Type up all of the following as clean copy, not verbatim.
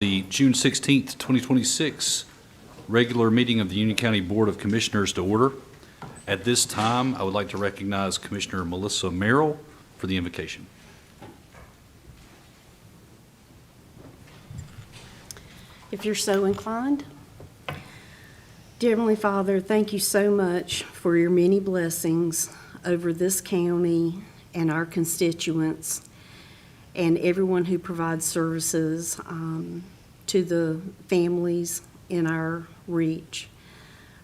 The June 16th, 2026 regular meeting of the Union County Board of Commissioners to order. At this time, I would like to recognize Commissioner Melissa Merrill for the invocation. If you're so inclined. Dear Heavenly Father, thank you so much for your many blessings over this county and our constituents and everyone who provides services to the families in our reach.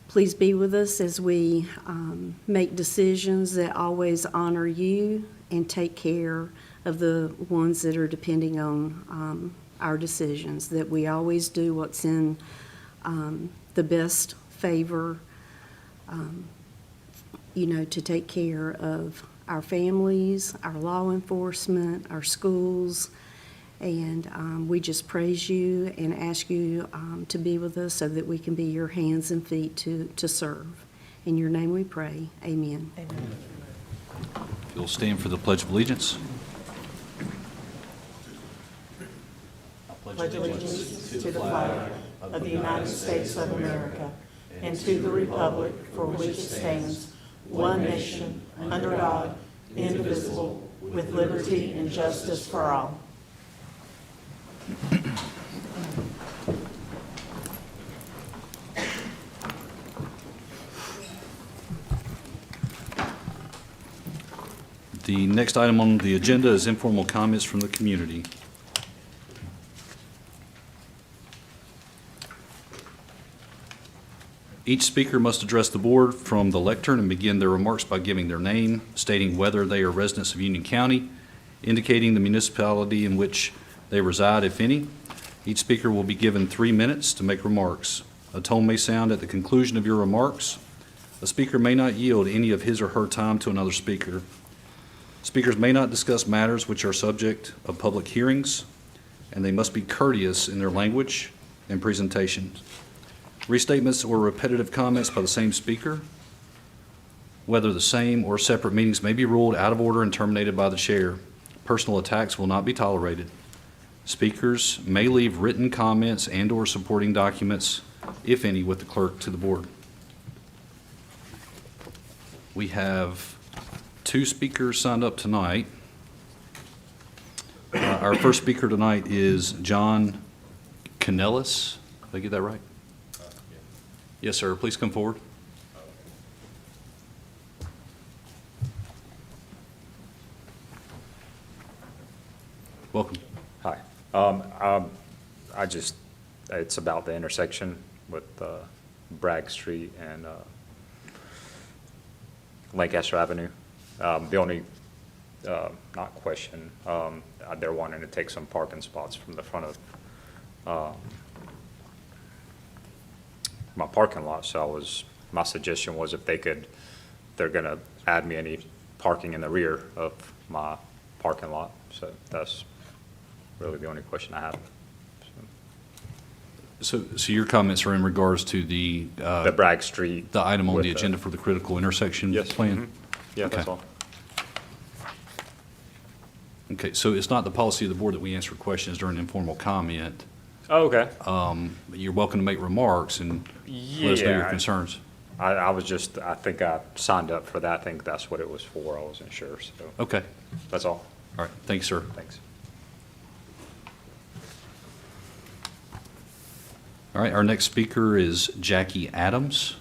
Please be with us as we make decisions that always honor you and take care of the ones that are depending on our decisions, that we always do what's in the best favor, to take care of our families, our law enforcement, our schools, and we just praise you and ask you to be with us so that we can be your hands and feet to serve. In your name we pray, amen. Amen. If you'll stand for the Pledge of Allegiance. Pledge allegiance to the flag of the United States of America and to the republic for which it stands, one nation, under God, indivisible, with liberty and justice for all. The next item on the agenda is informal comments from the community. Each speaker must address the board from the lectern and begin their remarks by giving their name, stating whether they are residents of Union County, indicating the municipality in which they reside, if any. Each speaker will be given 3 minutes to make remarks. A tone may sound at the conclusion of your remarks. A speaker may not yield any of his or her time to another speaker. Speakers may not discuss matters which are subject of public hearings, and they must be courteous in their language and presentations. Restatements or repetitive comments by the same speaker, whether the same or separate meetings, may be ruled out of order and terminated by the chair. Personal attacks will not be tolerated. Speakers may leave written comments and/or supporting documents, if any, with the clerk to the board. We have 2 speakers signed up tonight. Our first speaker tonight is John Canellis. Did I get that right? Yes, sir. Please come forward. Welcome. Hi. It's about the intersection with Bragg Street and Lancaster Avenue. The only, not question, they're wanting to take some parking spots from the front of my parking lot, so my suggestion was if they're gonna add me any parking in the rear of my parking lot, so that's really the only question I have. So your comments are in regards to the Bragg Street. the item on with the agenda for the critical intersection Yes. plan? Mhm. Yeah, that's Okay. all. Okay, so it's not the policy of the board that we answer questions during informal comment. Oh, okay. But you're welcome to make remarks and let us know your Yeah, concerns. I think I signed up for that. I think that's what it was for. I wasn't sure, so Okay, that's all. all right, thanks, sir. Thanks. All right, our next speaker is Jackie Adams.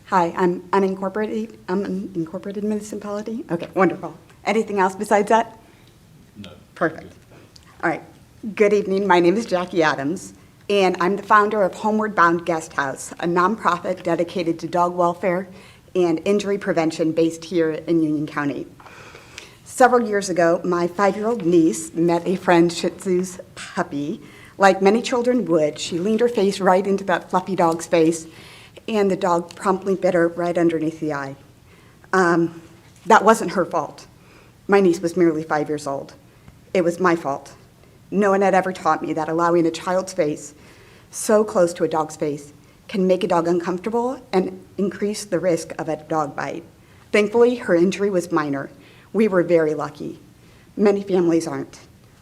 Hi, I'm unincorporated. I'm an incorporated municipality. Okay, wonderful. Anything else besides that? No. Perfect. All right. Good evening. My name is Jackie Adams, and I'm the founder of Homeward Bound Guest House, a nonprofit dedicated to dog welfare and injury prevention based here in Union County. Several years ago, my 5-year-old niece met a friend Shih Tzu's puppy. Like many children would, she leaned her face right into that fluffy dog's face, and the dog promptly bit her right underneath the eye. That wasn't her fault. My niece was merely 5 years old. It was my fault. No one had ever taught me that allowing a child's face so close to a dog's face can make a dog uncomfortable and increase the risk of a dog bite. Thankfully, her injury was minor. We were very lucky. Many families aren't.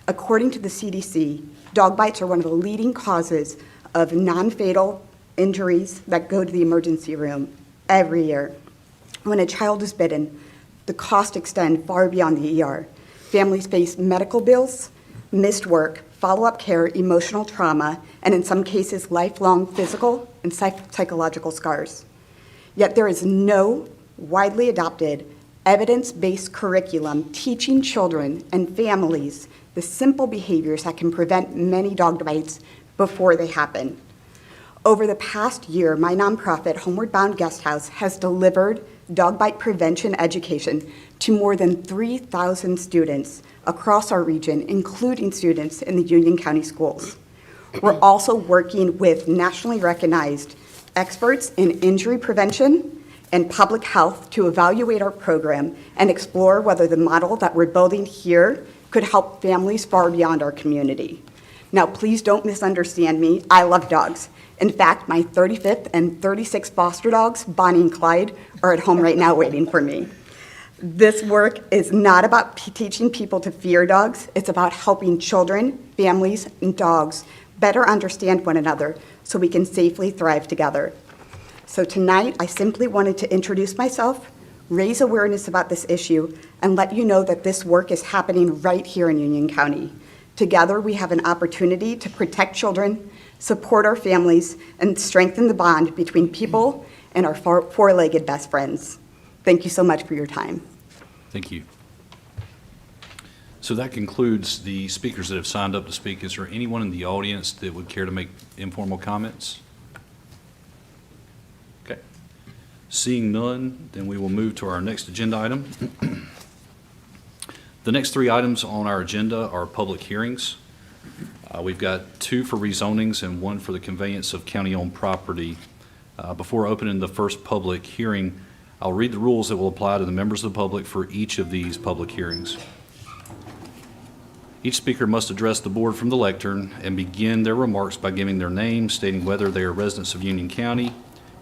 According to the CDC, dog bites are one of the leading causes of non-fatal injuries that go to the emergency room every year. When a child is bitten, the costs extend far beyond the ER. Families face medical bills, missed work, follow-up care, emotional trauma, and in some cases, lifelong physical and psychological scars. Yet there is no widely adopted, evidence-based curriculum teaching children and families the simple behaviors that can prevent many dog bites before they happen. Over the past year, my nonprofit, Homeward Bound Guesthouse, has delivered dog bite prevention education to more than 3,000 students across our region, including students in the Union County schools. We're also working with nationally recognized experts in injury prevention and public health to evaluate our program and explore whether the model that we're building here could help families far beyond our community. Now, please don't misunderstand me. I love dogs. In fact, my 35th and 36th foster dogs, Bonnie and Clyde, are at home right now waiting for me. This work is not about teaching people to fear dogs. It's about helping children, families, and dogs better understand one another so we can safely thrive together. So tonight, I simply wanted to introduce myself, raise awareness about this issue, and let you know that this work is happening right here in Union County. Together, we have an opportunity to protect children, support our families, and strengthen the bond between people and our four-legged best friends. Thank you so much for your time. Thank you. So that concludes the speakers that have signed up to speak. Is there anyone in the audience that would care to make informal comments? Okay. Seeing none, then we will move to our next agenda item. The next three items on our agenda are public hearings. We've got two for rezonings and one for the conveyance of county-owned property. Before opening the first public hearing, I'll read the rules that will apply to the members of the public for each of these public hearings. Each speaker must address the board from the lectern and begin their remarks by giving their name, stating whether they are residents of Union County,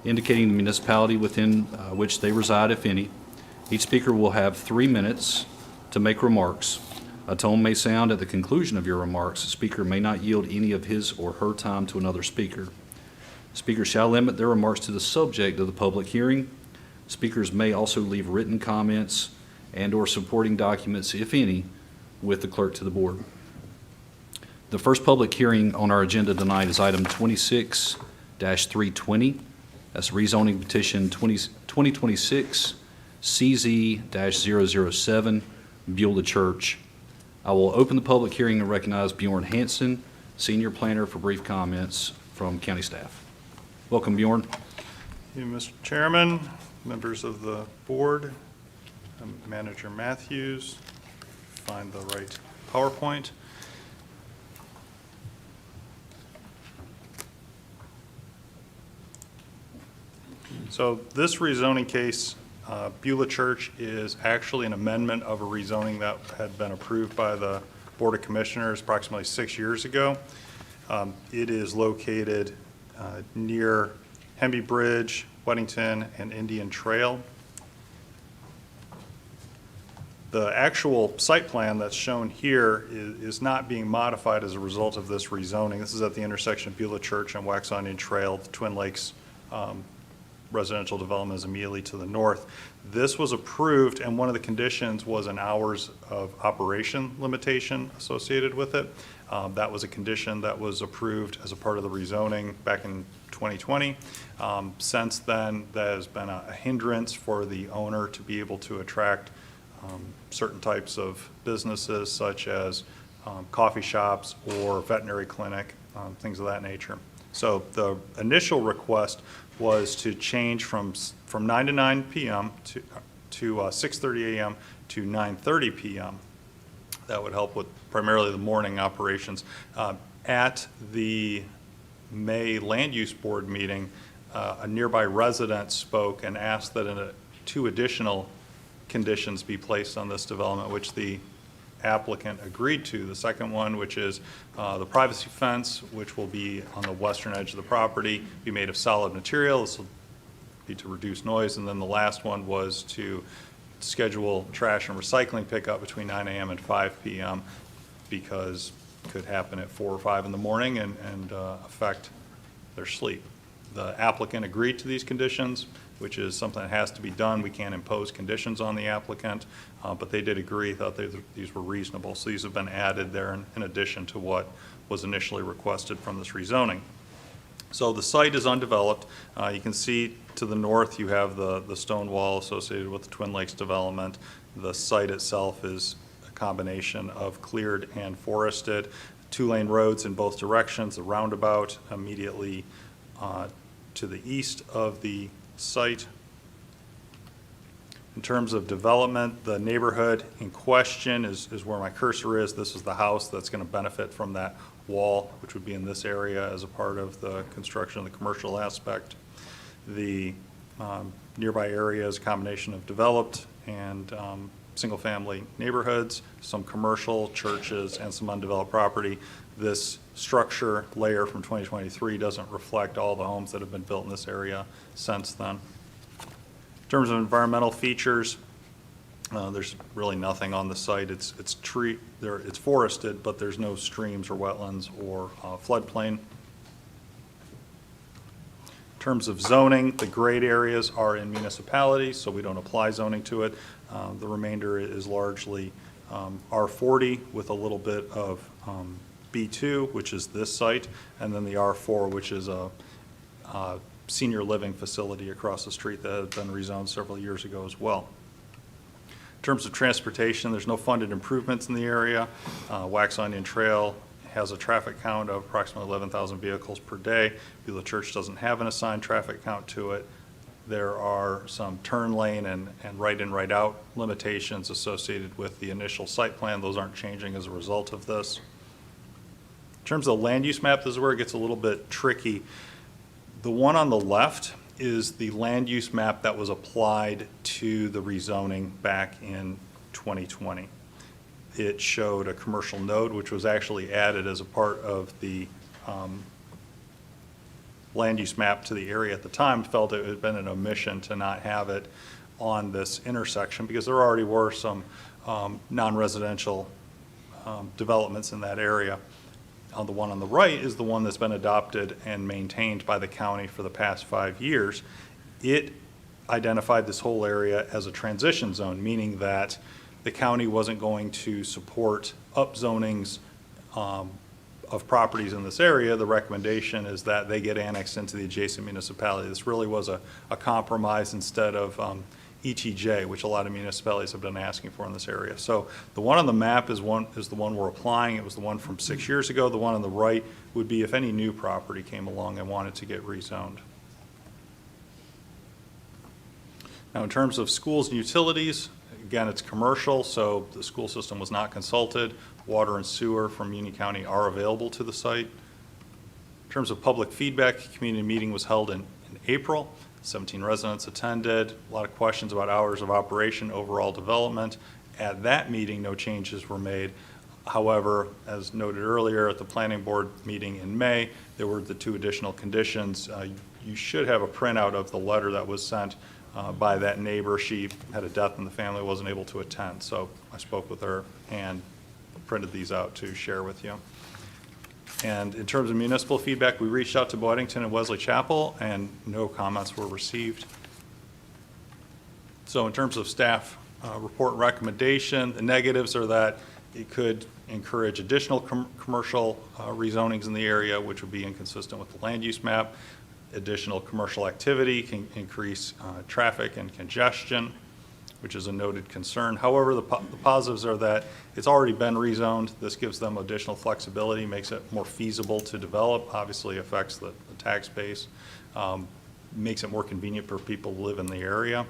indicating the municipality within which they reside, if any. Each speaker will have 3 minutes to make remarks. A tone may sound at the conclusion of your remarks. The speaker may not yield any of his or her time to another speaker. Speakers shall limit their remarks to the subject of the public hearing. Speakers may also leave written comments and/or supporting documents, if any, with the clerk to the board. The first public hearing on our agenda tonight is item 26-320. That's rezoning petition 2026 CZ-007, Beulah Church. I will open the public hearing and recognize Bjorn Hansen, Senior Planner, for brief comments from county staff. Welcome, Bjorn. Thank you, Mr. Chairman, members of the board, Manager Matthews. Find the right PowerPoint. So this rezoning case, Beulah Church, is actually an amendment of a rezoning that had been approved by the Board of Commissioners approximately 6 years ago. It is located near Hemby Bridge, Weddington, and Indian Trail. The actual site plan that's shown here is not being modified as a result of this rezoning. This is at the intersection of Beulah Church and Waxahachie Trail. The Twin Lakes residential development is immediately to the north. This was approved, and one of the conditions was an hours of operation limitation associated with it. That was a condition that was approved as a part of the rezoning back in 2020. Since then, that has been a hindrance for the owner to be able to attract certain types of businesses, such as coffee shops or veterinary clinic, things of that nature. So the initial request was to change from 9 to 9 p.m. to 6:30 a.m. to 9:30 p.m. That would help with primarily the morning operations. At the May Land Use Board meeting, a nearby resident spoke and asked that 2 additional conditions be placed on this development, which the applicant agreed to. The second one, which is the privacy fence, which will be on the western edge of the property, be made of solid material. This will be to reduce noise. And then the last one was to schedule trash and recycling pickup between 9 a.m. and 5 p.m. because it could happen at 4 or 5 in the morning and affect their sleep. The applicant agreed to these conditions, which is something that has to be done. We can't impose conditions on the applicant, but they did agree, thought these were reasonable. So these have been added there in addition to what was initially requested from this rezoning. So the site is undeveloped. You can see to the north you have the stone wall associated with the Twin Lakes development. The site itself is a combination of cleared and forested. 2-lane roads in both directions, the roundabout immediately to the east of the site. In terms of development, the neighborhood in question is where my cursor is. This is the house that's going to benefit from that wall, which would be in this area as a part of the construction of the commercial aspect. The nearby area is a combination of developed and single-family neighborhoods, some commercial, churches, and some undeveloped property. This structure layer from 2023 doesn't reflect all the homes that have been built in this area since then. In terms of environmental features, there's really nothing on the site. It's forested, but there's no streams or wetlands or floodplain. In terms of zoning, the grade areas are in municipalities, so we don't apply zoning to it. The remainder is largely R40 with a little bit of B2, which is this site, and then the R4, which is a senior living facility across the street that had been rezoned several years ago as well. In terms of transportation, there's no funded improvements in the area. Wax Onion Trail has a traffic count of approximately 11,000 vehicles per day. Beulah Church doesn't have an assigned traffic count to it. There are some turn lane and right-in, right-out limitations associated with the initial site plan. Those aren't changing as a result of this. In terms of the land use map, this is where it gets a little bit tricky. The one on the left is the land use map that was applied to the rezoning back in 2020. It showed a commercial node, which was actually added as a part of the land use map to the area at the time. Felt it had been an omission to not have it on this intersection because there already were some non-residential developments in that area. The one on the right is the one that's been adopted and maintained by the county for the past 5 years. It identified this whole area as a transition zone, meaning that the county wasn't going to support upzonings of properties in this area. The recommendation is that they get annexed into the adjacent municipality. This really was a compromise instead of ETJ, which a lot of municipalities have been asking for in this area. So the one on the map is the one we're applying. It was the one from 6 years ago. The one on the right would be if any new property came along and wanted to get rezoned. Now, in terms of schools and utilities, again, it's commercial, so the school system was not consulted. Water and sewer from Union County are available to the site. In terms of public feedback, a community meeting was held in April. 17 residents attended, a lot of questions about hours of operation, overall development. At that meeting, no changes were made. However, as noted earlier, at the planning board meeting in May, there were the 2 additional conditions. You should have a printout of the letter that was sent by that neighbor. She had a death in the family, wasn't able to attend. So I spoke with her and printed these out to share with you. And in terms of municipal feedback, we reached out to Boddington and Wesley Chapel, and no comments were received. So in terms of staff report recommendation, the negatives are that it could encourage additional commercial rezonings in the area, which would be inconsistent with the land use map. Additional commercial activity can increase traffic and congestion, which is a noted concern. However, the positives are that it's already been rezoned. This gives them additional flexibility, makes it more feasible to develop, obviously affects the tax base, makes it more convenient for people to live in the area.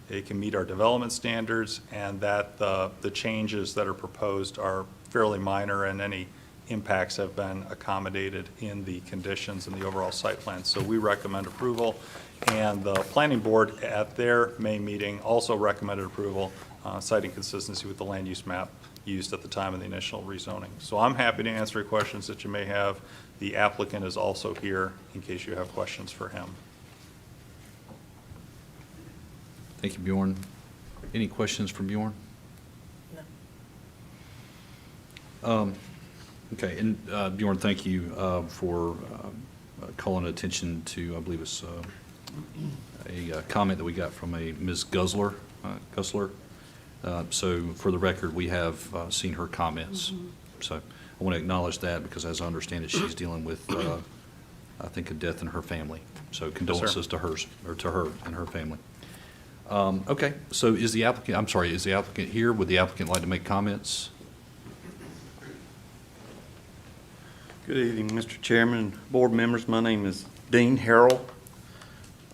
It can meet our development standards, and that the changes that are proposed are fairly minor, and any impacts have been accommodated in the conditions and the overall site plan. So we recommend approval, and the planning board at their May meeting also recommended approval, citing consistency with the land use map used at the time of the initial rezoning. So I'm happy to answer any questions that you may have. The applicant is also here in case you have questions for him. Thank you, Bjorn. Any questions for Bjorn? No. Okay, and Bjorn, thank you for calling attention to, I believe it's a comment that we got from a Ms. Guzzler. So for the record, we have seen her comments. So I want to acknowledge that because as I understand it, she's dealing with, I think, a death in her family. So condolences to hers, or to her and her family. Okay, so is the applicant here? Would the applicant like to make comments? Good evening, Mr. Chairman, board members. My name is Dean Harrell.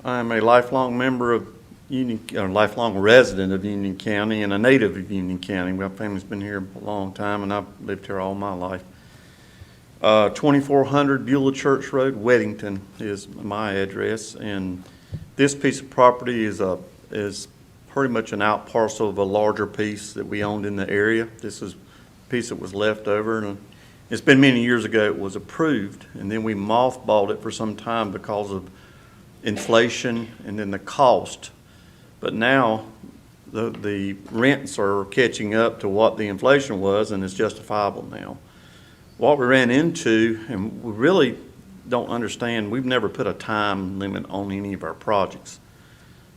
I'm a lifelong member of lifelong resident of Union County and a native of Union County. My family's been here a long time, and I've lived here all my life. 2400 Beulah Church Road, Weddington is my address, and this piece of property is pretty much an out parcel of a larger piece that we owned in the area. This is a piece that was left over, and it's been many years ago it was approved, and then we mothballed it for some time because of inflation and then the cost. But now the rents are catching up to what the inflation was, and it's justifiable now. What we ran into, and we really don't understand, we've never put a time limit on any of our projects.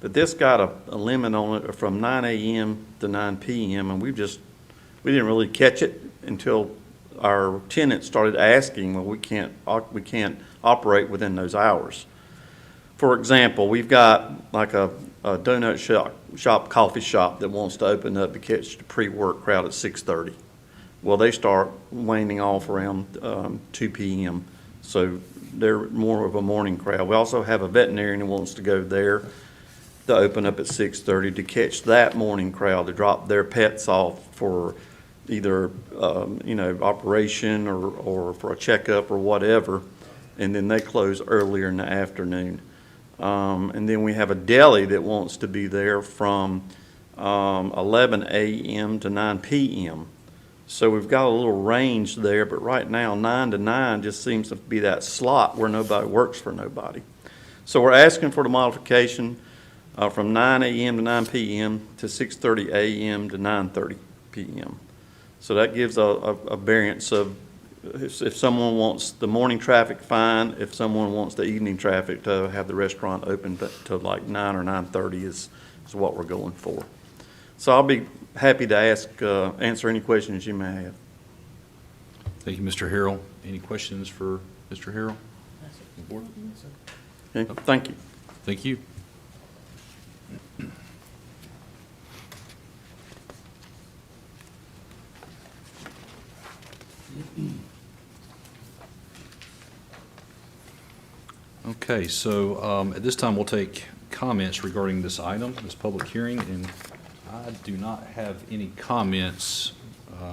But this got a limit on it from 9 a.m. to 9 p.m., and we didn't really catch it until our tenants started asking, well, we can't operate within those hours. For example, we've got like a donut shop, coffee shop that wants to open up to catch the pre-work crowd at 6:30. Well, they start waning off around 2 p.m., so they're more of a morning crowd. We also have a veterinarian who wants to go there to open up at 6:30 to catch that morning crowd, to drop their pets off for either operation or for a checkup or whatever, and then they close earlier in the afternoon. And then we have a deli that wants to be there from 11 a.m. to 9 p.m. So we've got a little range there, but right now 9 to 9 just seems to be that slot where nobody works for nobody. So we're asking for the modification from 9 a.m. to 9 p.m. to 6:30 a.m. to 9:30 p.m. So that gives a variance of, if someone wants the morning traffic, fine. If someone wants the evening traffic, to have the restaurant open to like 9 or 9:30 is what we're going for. So I'll be happy to answer any questions you may have. Thank you, Mr. Harrell. Any questions for Mr. Harrell? Okay, thank you. Thank you. Okay, so at this time, we'll take comments regarding this item, this public hearing, and I do not have any comments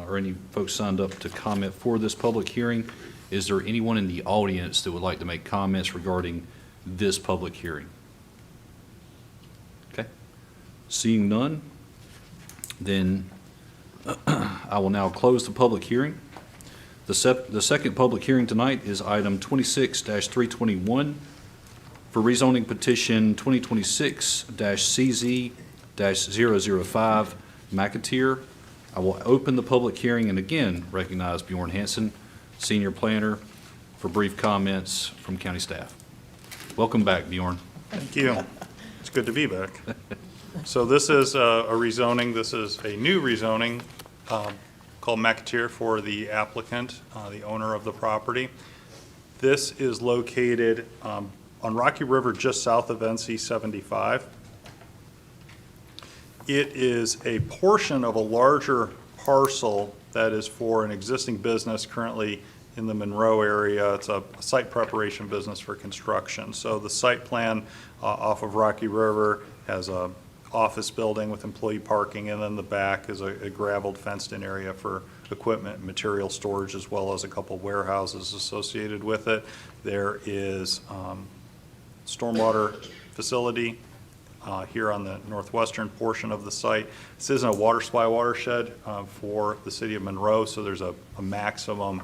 or any folks signed up to comment for this public hearing. Is there anyone in the audience that would like to make comments regarding this public hearing? Okay. Seeing none, then I will now close the public hearing. The second public hearing tonight is item 26-321 for rezoning petition 2026-CZ-005 McAteer. I will open the public hearing and again recognize Bjorn Hansen, Senior Planner, for brief comments from county staff. Welcome back, Bjorn. Thank you. It's good to be back. So this is a rezoning. This is a new rezoning called McAteer for the applicant, the owner of the property. This is located on Rocky River just south of NC 75. It is a portion of a larger parcel that is for an existing business currently in the Monroe area. It's a site preparation business for construction. So the site plan off of Rocky River has a office building with employee parking, and then the back is a graveled fenced-in area for equipment and material storage, as well as a couple warehouses associated with it. There is stormwater facility here on the northwestern portion of the site. This isn't a water supply watershed for the city of Monroe, so there's a maximum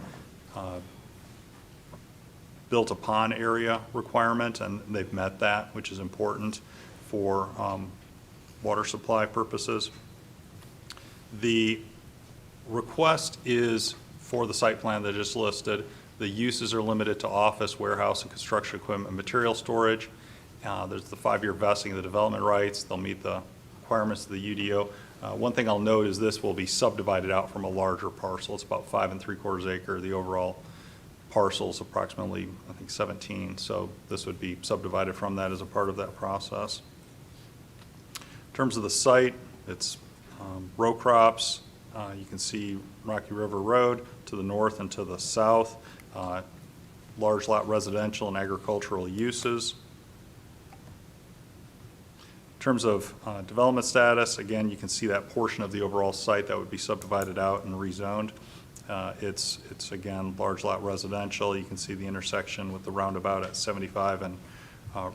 built upon area requirement, and they've met that, which is important for water supply purposes. The request is for the site plan that I just listed. The uses are limited to office, warehouse, and construction equipment and material storage. There's the 5-year vesting of the development rights. They'll meet the requirements of the UDO. One thing I'll note is this will be subdivided out from a larger parcel. It's about 5 3/4 acre. The overall parcel is approximately, I think, 17. So this would be subdivided from that as a part of that process. In terms of the site, it's row crops. You can see Rocky River Road to the north and to the south. Large lot residential and agricultural uses. In terms of development status, again, you can see that portion of the overall site that would be subdivided out and rezoned. It's again, large lot residential. You can see the intersection with the roundabout at 75 and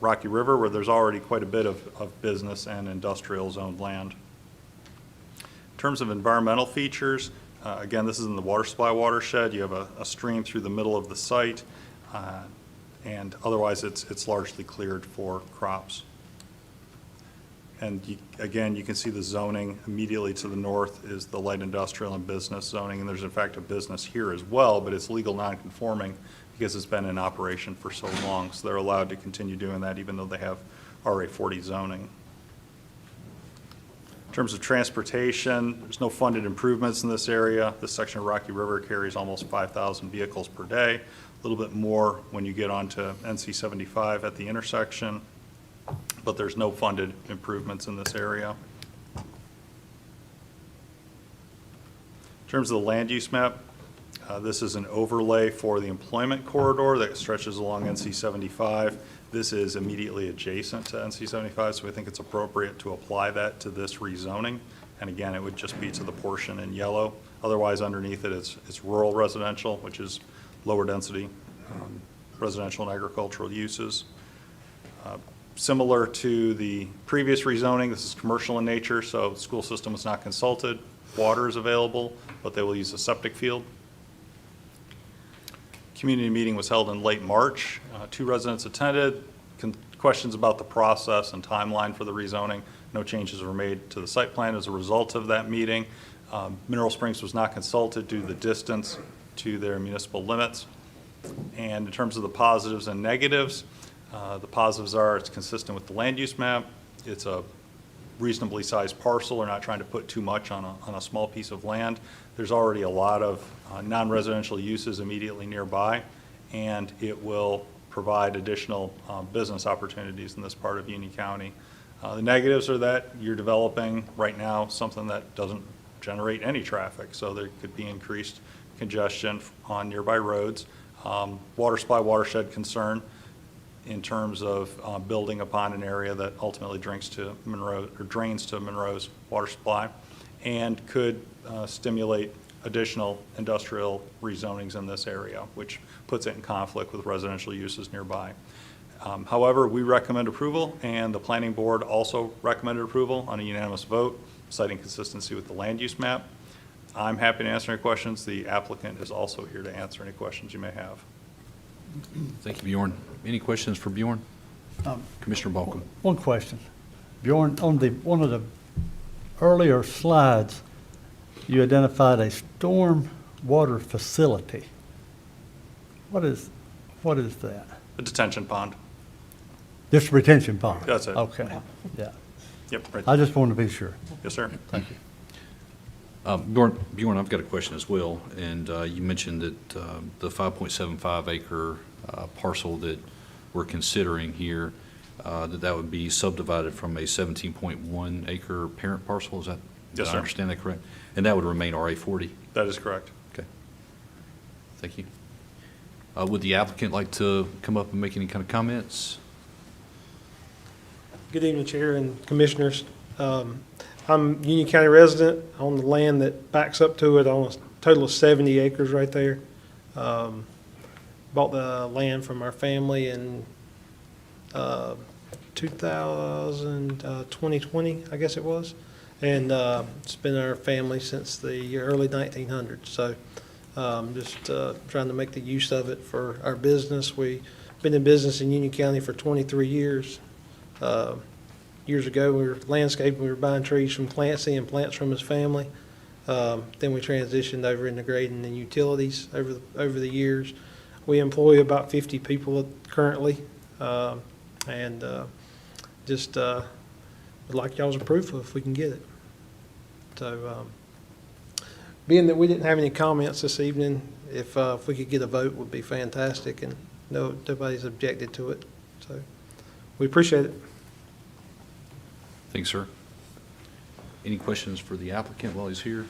Rocky River, where there's already quite a bit of business and industrial zoned land. In terms of environmental features, again, this is in the water supply watershed. You have a stream through the middle of the site, and otherwise it's largely cleared for crops. And again, you can see the zoning immediately to the north is the light industrial and business zoning, and there's in fact a business here as well, but it's legal non-conforming because it's been in operation for so long, so they're allowed to continue doing that even though they have RA 40 zoning. In terms of transportation, there's no funded improvements in this area. This section of Rocky River carries almost 5,000 vehicles per day, a little bit more when you get onto NC 75 at the intersection, but there's no funded improvements in this area. In terms of the land use map, this is an overlay for the employment corridor that stretches along NC 75. This is immediately adjacent to NC 75, so we think it's appropriate to apply that to this rezoning. And again, it would just be to the portion in yellow. Otherwise, underneath it, it's rural residential, which is lower density residential and agricultural uses. Similar to the previous rezoning, this is commercial in nature, so the school system was not consulted. Water is available, but they will use a septic field. Community meeting was held in late March. 2 residents attended. Questions about the process and timeline for the rezoning. No changes were made to the site plan as a result of that meeting. Mineral Springs was not consulted due to the distance to their municipal limits. And in terms of the positives and negatives, the positives are it's consistent with the land use map. It's a reasonably sized parcel. We're not trying to put too much on a small piece of land. There's already a lot of non-residential uses immediately nearby, and it will provide additional business opportunities in this part of Union County. The negatives are that you're developing right now something that doesn't generate any traffic, so there could be increased congestion on nearby roads. Water supply watershed concern in terms of building upon an area that ultimately drains to Monroe's water supply, and could stimulate additional industrial rezonings in this area, which puts it in conflict with residential uses nearby. However, we recommend approval, and the planning board also recommended approval on a unanimous vote, citing consistency with the land use map. I'm happy to answer any questions. The applicant is also here to answer any questions you may have. Thank you, Bjorn. Any questions for Bjorn? Commissioner Balkum. One question. Bjorn, on one of the earlier slides, you identified a storm water facility. What is that? A detention pond. Just a retention pond? That's it. Okay, yeah. Yep, right. I just wanted to be sure. Yes, sir. Thank you. Bjorn, I've got a question as well, and you mentioned that the 5.75 acre parcel that we're considering here, that would be subdivided from a 17.1 acre parent parcel, is that? Yes, Did sir. I understand that correct? And that would remain RA 40? That is correct. Okay. Thank you. Would the applicant like to come up and make any kind of comments? Good evening, Chair and Commissioners. I'm a Union County resident on the land that backs up to it on a total of 70 acres right there. Bought the land from our family in 2020, I guess it was. And it's been our family since the early 1900s. So just trying to make the use of it for our business. We've been in business in Union County for 23 years. years ago, we were landscaping, we were buying trees from Clancy and plants from his family. Then we transitioned over into grading and utilities over the years. We employ about 50 people currently, and just would like y'all's approval if we can get it. So, being that we didn't have any comments this evening, if we could get a vote would be fantastic, and nobody's objected to it. So, we appreciate it. Thanks, sir. Any questions for the applicant while he's here?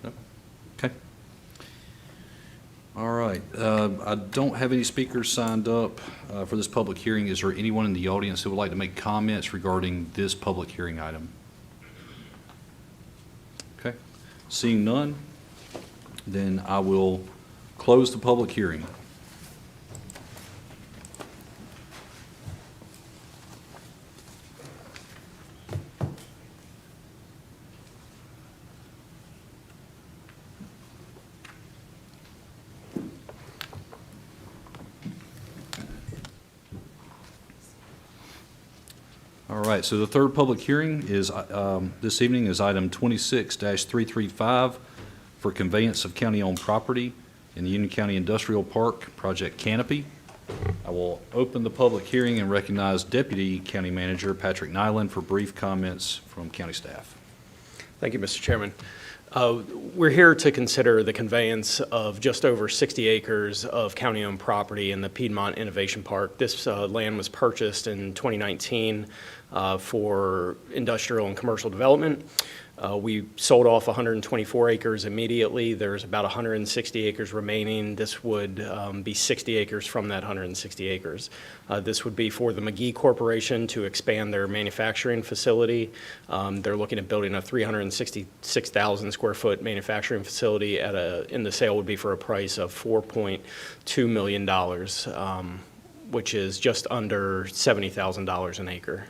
No? Okay. All right. I don't have any speakers signed up for this public hearing. Is there anyone in the audience who would like to make comments regarding this public hearing item? Okay. Seeing none, then I will close the public hearing. All right, so the third public hearing is, this evening is item 26-335 for conveyance of county-owned property in the Union County Industrial Park, Project Canopy. I will open the public hearing and recognize Deputy County Manager Patrick Nyland for brief comments from county staff. Thank you, Mr. Chairman. We're here to consider the conveyance of just over 60 acres of county-owned property in the Piedmont Innovation Park. This land was purchased in 2019 for industrial and commercial development. We sold off 124 acres immediately. There's about 160 acres remaining. This would be 60 acres from that 160 acres. This would be for the McGee Corporation to expand their manufacturing facility. They're looking at building a 366,000 square foot manufacturing facility and the sale would be for a price of $4.2 million, which is just under $70,000 an acre.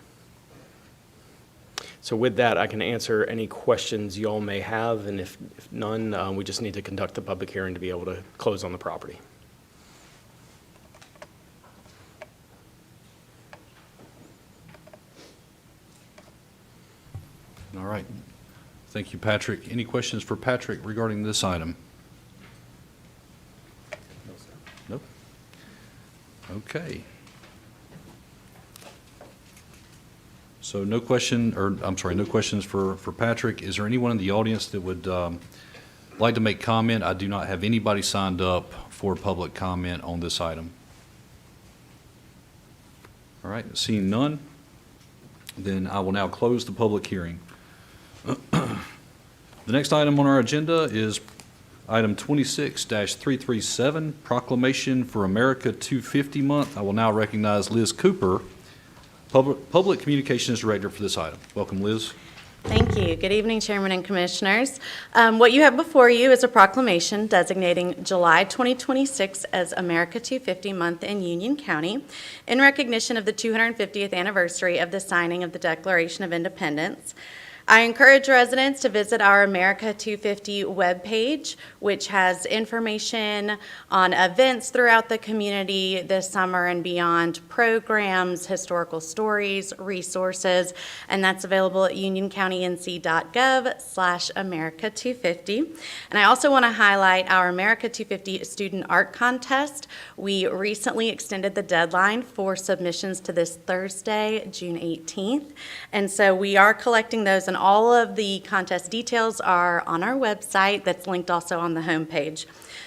So with that, I can answer any questions y'all may have, and if none, we just need to conduct the public hearing to be able to close on the property. All right. Thank you, Patrick. Any questions for Patrick regarding this item? Nope. Okay. So no questions for Patrick. Is there anyone in the audience that would like to make comment? I do not have anybody signed up for public comment on this item. All right, seeing none, then I will now close the public hearing. The next item on our agenda is item 26-337, Proclamation for America 250 Month. I will now recognize Liz Cooper, Public Communications Director for this item. Welcome, Liz. Thank you. Good evening, Chairman and Commissioners. What you have before you is a proclamation designating July 2026 as America 250 Month in Union County in recognition of the 250th anniversary of the signing of the Declaration of Independence. I encourage residents to visit our America 250 webpage, which has information on events throughout the community this summer and beyond, programs, historical stories, resources, and that's available at unioncountync.gov/America250. And I also want to highlight our America 250 Student Art Contest. We recently extended the deadline for submissions to this Thursday, June 18th, and so we are collecting those, and all of the contest details are on our website that's linked also on the homepage.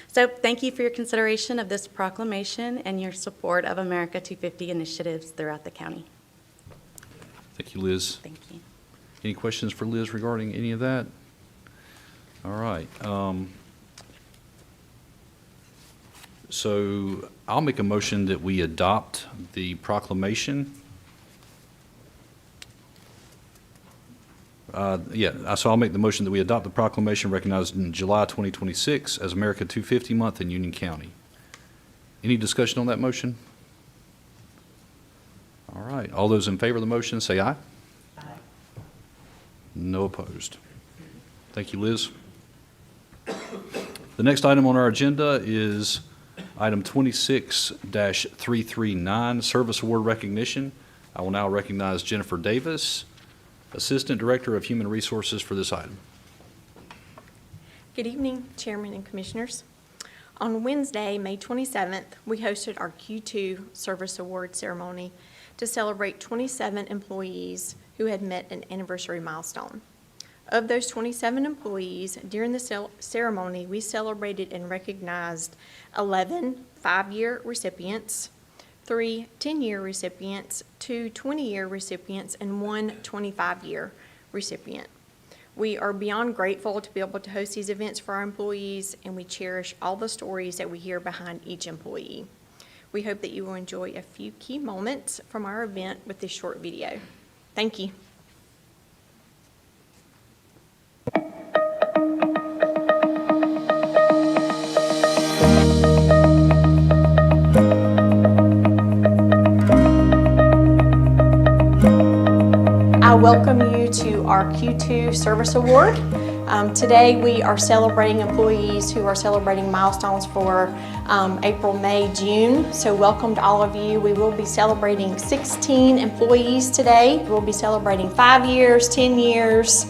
So thank you for your consideration of this proclamation and your support of America 250 initiatives throughout the county. Thank you, Liz. Thank you. Any questions for Liz regarding any of that? All right. So I'll make a motion that we adopt the proclamation. So I'll make the motion that we adopt the proclamation recognized in July 2026 as America 250 Month in Union County. Any discussion on that motion? All right. All those in favor of the motion, say aye. Aye. No opposed. Thank you, Liz. The next item on our agenda is item 26-339, Service Award Recognition. I will now recognize Jennifer Davis, Assistant Director of Human Resources, for this item. Good evening, Chairman and Commissioners. On Wednesday, May 27th, we hosted our Q2 Service Award ceremony to celebrate 27 employees who had met an anniversary milestone. Of those 27 employees, during the ceremony, we celebrated and recognized 11 5-year recipients, 3 10-year recipients, 2 20-year recipients, and 1 25-year recipient. We are beyond grateful to be able to host these events for our employees, and we cherish all the stories that we hear behind each employee. We hope that you will enjoy a few key moments from our event with this short video. Thank you. I welcome you to our Q2 Service Award. Today we are celebrating employees who are celebrating milestones for April, May, June. So welcome to all of you. We will be celebrating 16 employees today. We'll be celebrating 5 years, 10 years,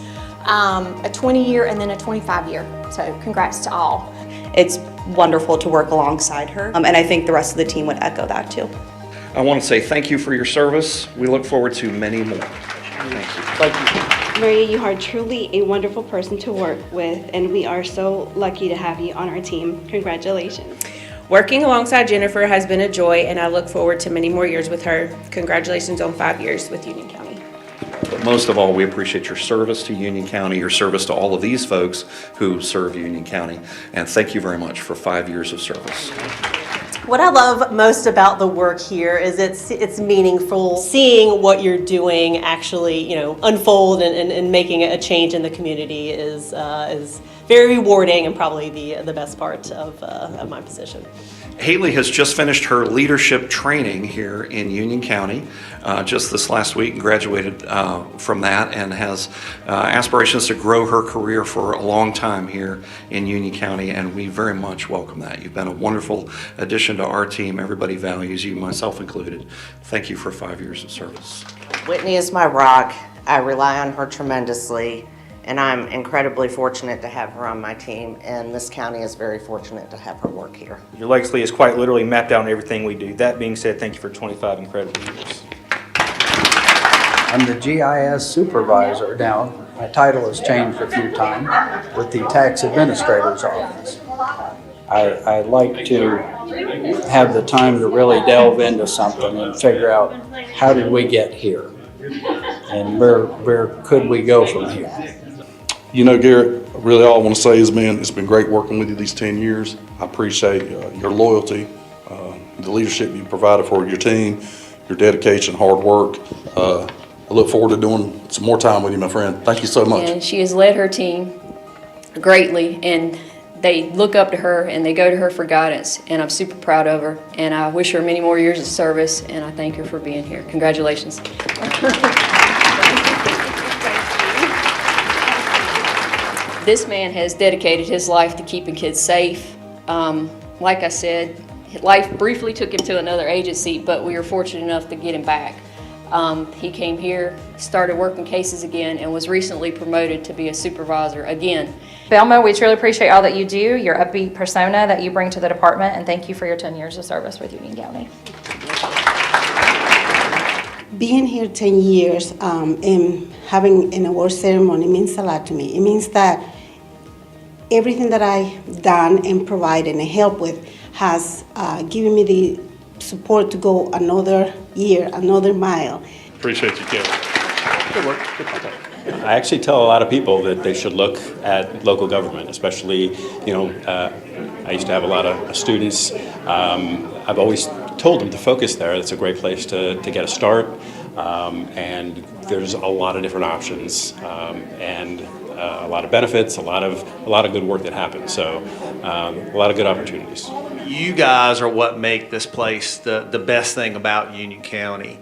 a 20-year, and then a 25-year. So congrats to all. It's wonderful to work alongside her, and I think the rest of the team would echo that too. I want to say thank you for your service. We look forward to many more. Thank you. Maria, you are truly a wonderful person to work with, and we are so lucky to have you on our team. Congratulations. Working alongside Jennifer has been a joy, and I look forward to many more years with her. Congratulations on 5 years with Union County. But most of all, we appreciate your service to Union County, your service to all of these folks who serve Union County, and thank you very much for 5 years of service. What I love most about the work here is it's meaningful. Seeing what you're doing actually, unfold and making a change in the community is very rewarding and probably the best part of my position. Haley has just finished her leadership training here in Union County just this last week and graduated from that, and has aspirations to grow her career for a long time here in Union County, and we very much welcome that. You've been a wonderful addition to our team. Everybody values you, myself included. Thank you for 5 years of service. Whitney is my rock. I rely on her tremendously, and I'm incredibly fortunate to have her on my team, and this county is very fortunate to have her work here. Your legacy is quite literally mapped out in everything we do. That being said, thank you for 25 incredible years. I'm the GIS supervisor now. My title has changed a few times with the tax administrator's office. I like to have the time to really delve into something and figure out how did we get here and where could we go from here. You know, Garrett, really all I want to say is, man, it's been great working with you these 10 years. I appreciate your loyalty, the leadership you provided for your team, your dedication, hard work. I look forward to doing some more time with you, my friend. Thank you so much. And she has led her team greatly, and they look up to her and they go to her for guidance, and I'm super proud of her, and I wish her many more years of service, and I thank her for being here. Congratulations. This man has dedicated his life to keeping kids safe. Like I said, life briefly took him to another agency, but we were fortunate enough to get him back. He came here, started working cases again, and was recently promoted to be a supervisor again. Velma, we truly appreciate all that you do, your upbeat persona that you bring to the department, and thank you for your 10 years of service with Union County. Being here 10 years and having an award ceremony means a lot to me. It means that everything that I've done and provided and helped with has given me the support to go another year, another mile. Appreciate you, Kevin. Good work. Good contact. I actually tell a lot of people that they should look at local government, especially, I used to have a lot of students. I've always told them to focus there. It's a great place to get a start, and there's a lot of different options, and a lot of benefits, a lot of good work that happens. So a lot of good opportunities. You guys are what make this place the best thing about Union County.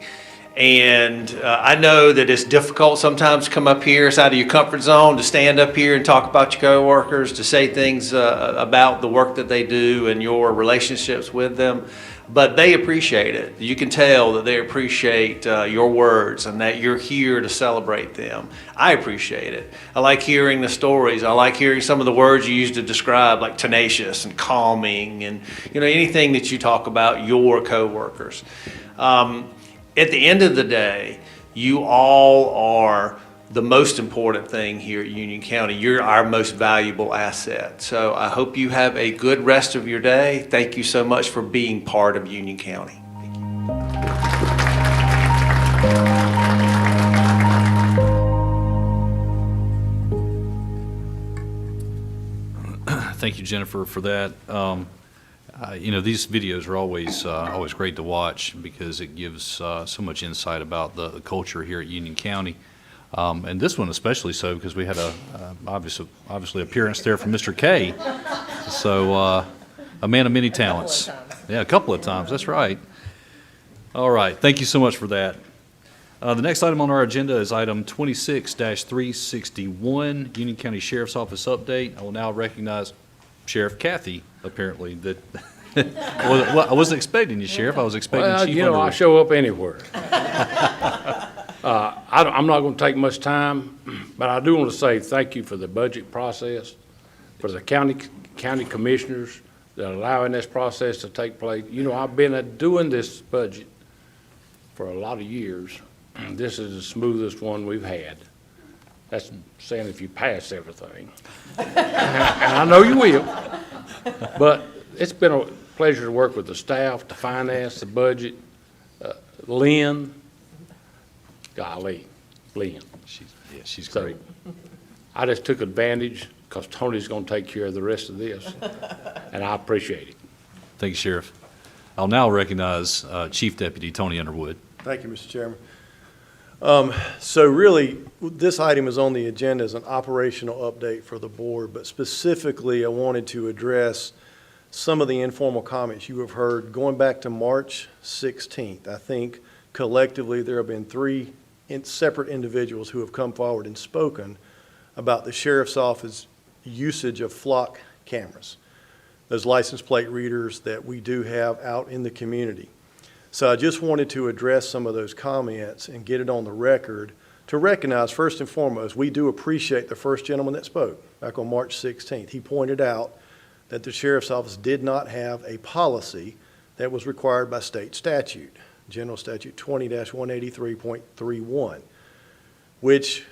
And I know that it's difficult sometimes to come up here, it's out of your comfort zone, to stand up here and talk about your coworkers, to say things about the work that they do and your relationships with them. but they appreciate it. You can tell that they appreciate your words and that you're here to celebrate them. I appreciate it. I like hearing the stories. I like hearing some of the words you use to describe, like tenacious and calming, and anything that you talk about your coworkers. At the end of the day, you all are the most important thing here at Union County. You're our most valuable asset. So I hope you have a good rest of your day. Thank you so much for being part of Union County. Thank you, Jennifer, for that. These videos are always great to watch because it gives so much insight about the culture here at Union County. And this one especially so because we had obviously appearance there from Mr. K. So a man of many talents. Yeah, a couple of times. That's right. All right. Thank you so much for that. The next item on our agenda is item 26-361, Union County Sheriff's Office update. I will now recognize Sheriff Kathy, apparently. That well, I wasn't expecting you, Sheriff. I was expecting Chief Underwood. I show up anywhere. I'm not going to take much time, but I do want to say thank you for the budget process, for the county commissioners that are allowing this process to take place. I've been doing this budget for a lot of years. This is the smoothest one we've had. That's saying if you pass everything. And I know you will. But it's been a pleasure to work with the staff, the finance, the budget, Lynn. Golly, Lynn. She's great. I just took advantage because Tony's going to take care of the rest of this, and I appreciate it. Thank you, Sheriff. I'll now recognize Chief Deputy Tony Underwood. Thank you, Mr. Chairman. So really, this item is on the agenda as an operational update for the board, but specifically I wanted to address some of the informal comments you have heard going back to March 16th. I think collectively there have been three separate individuals who have come forward and spoken about the Sheriff's Office usage of flock cameras, those license plate readers that we do have out in the community. So I just wanted to address some of those comments and get it on the record to recognize, first and foremost, we do appreciate the first gentleman that spoke back on March 16th. He pointed out that the Sheriff's Office did not have a policy that was required by state statute, General Statute 20-183.31, which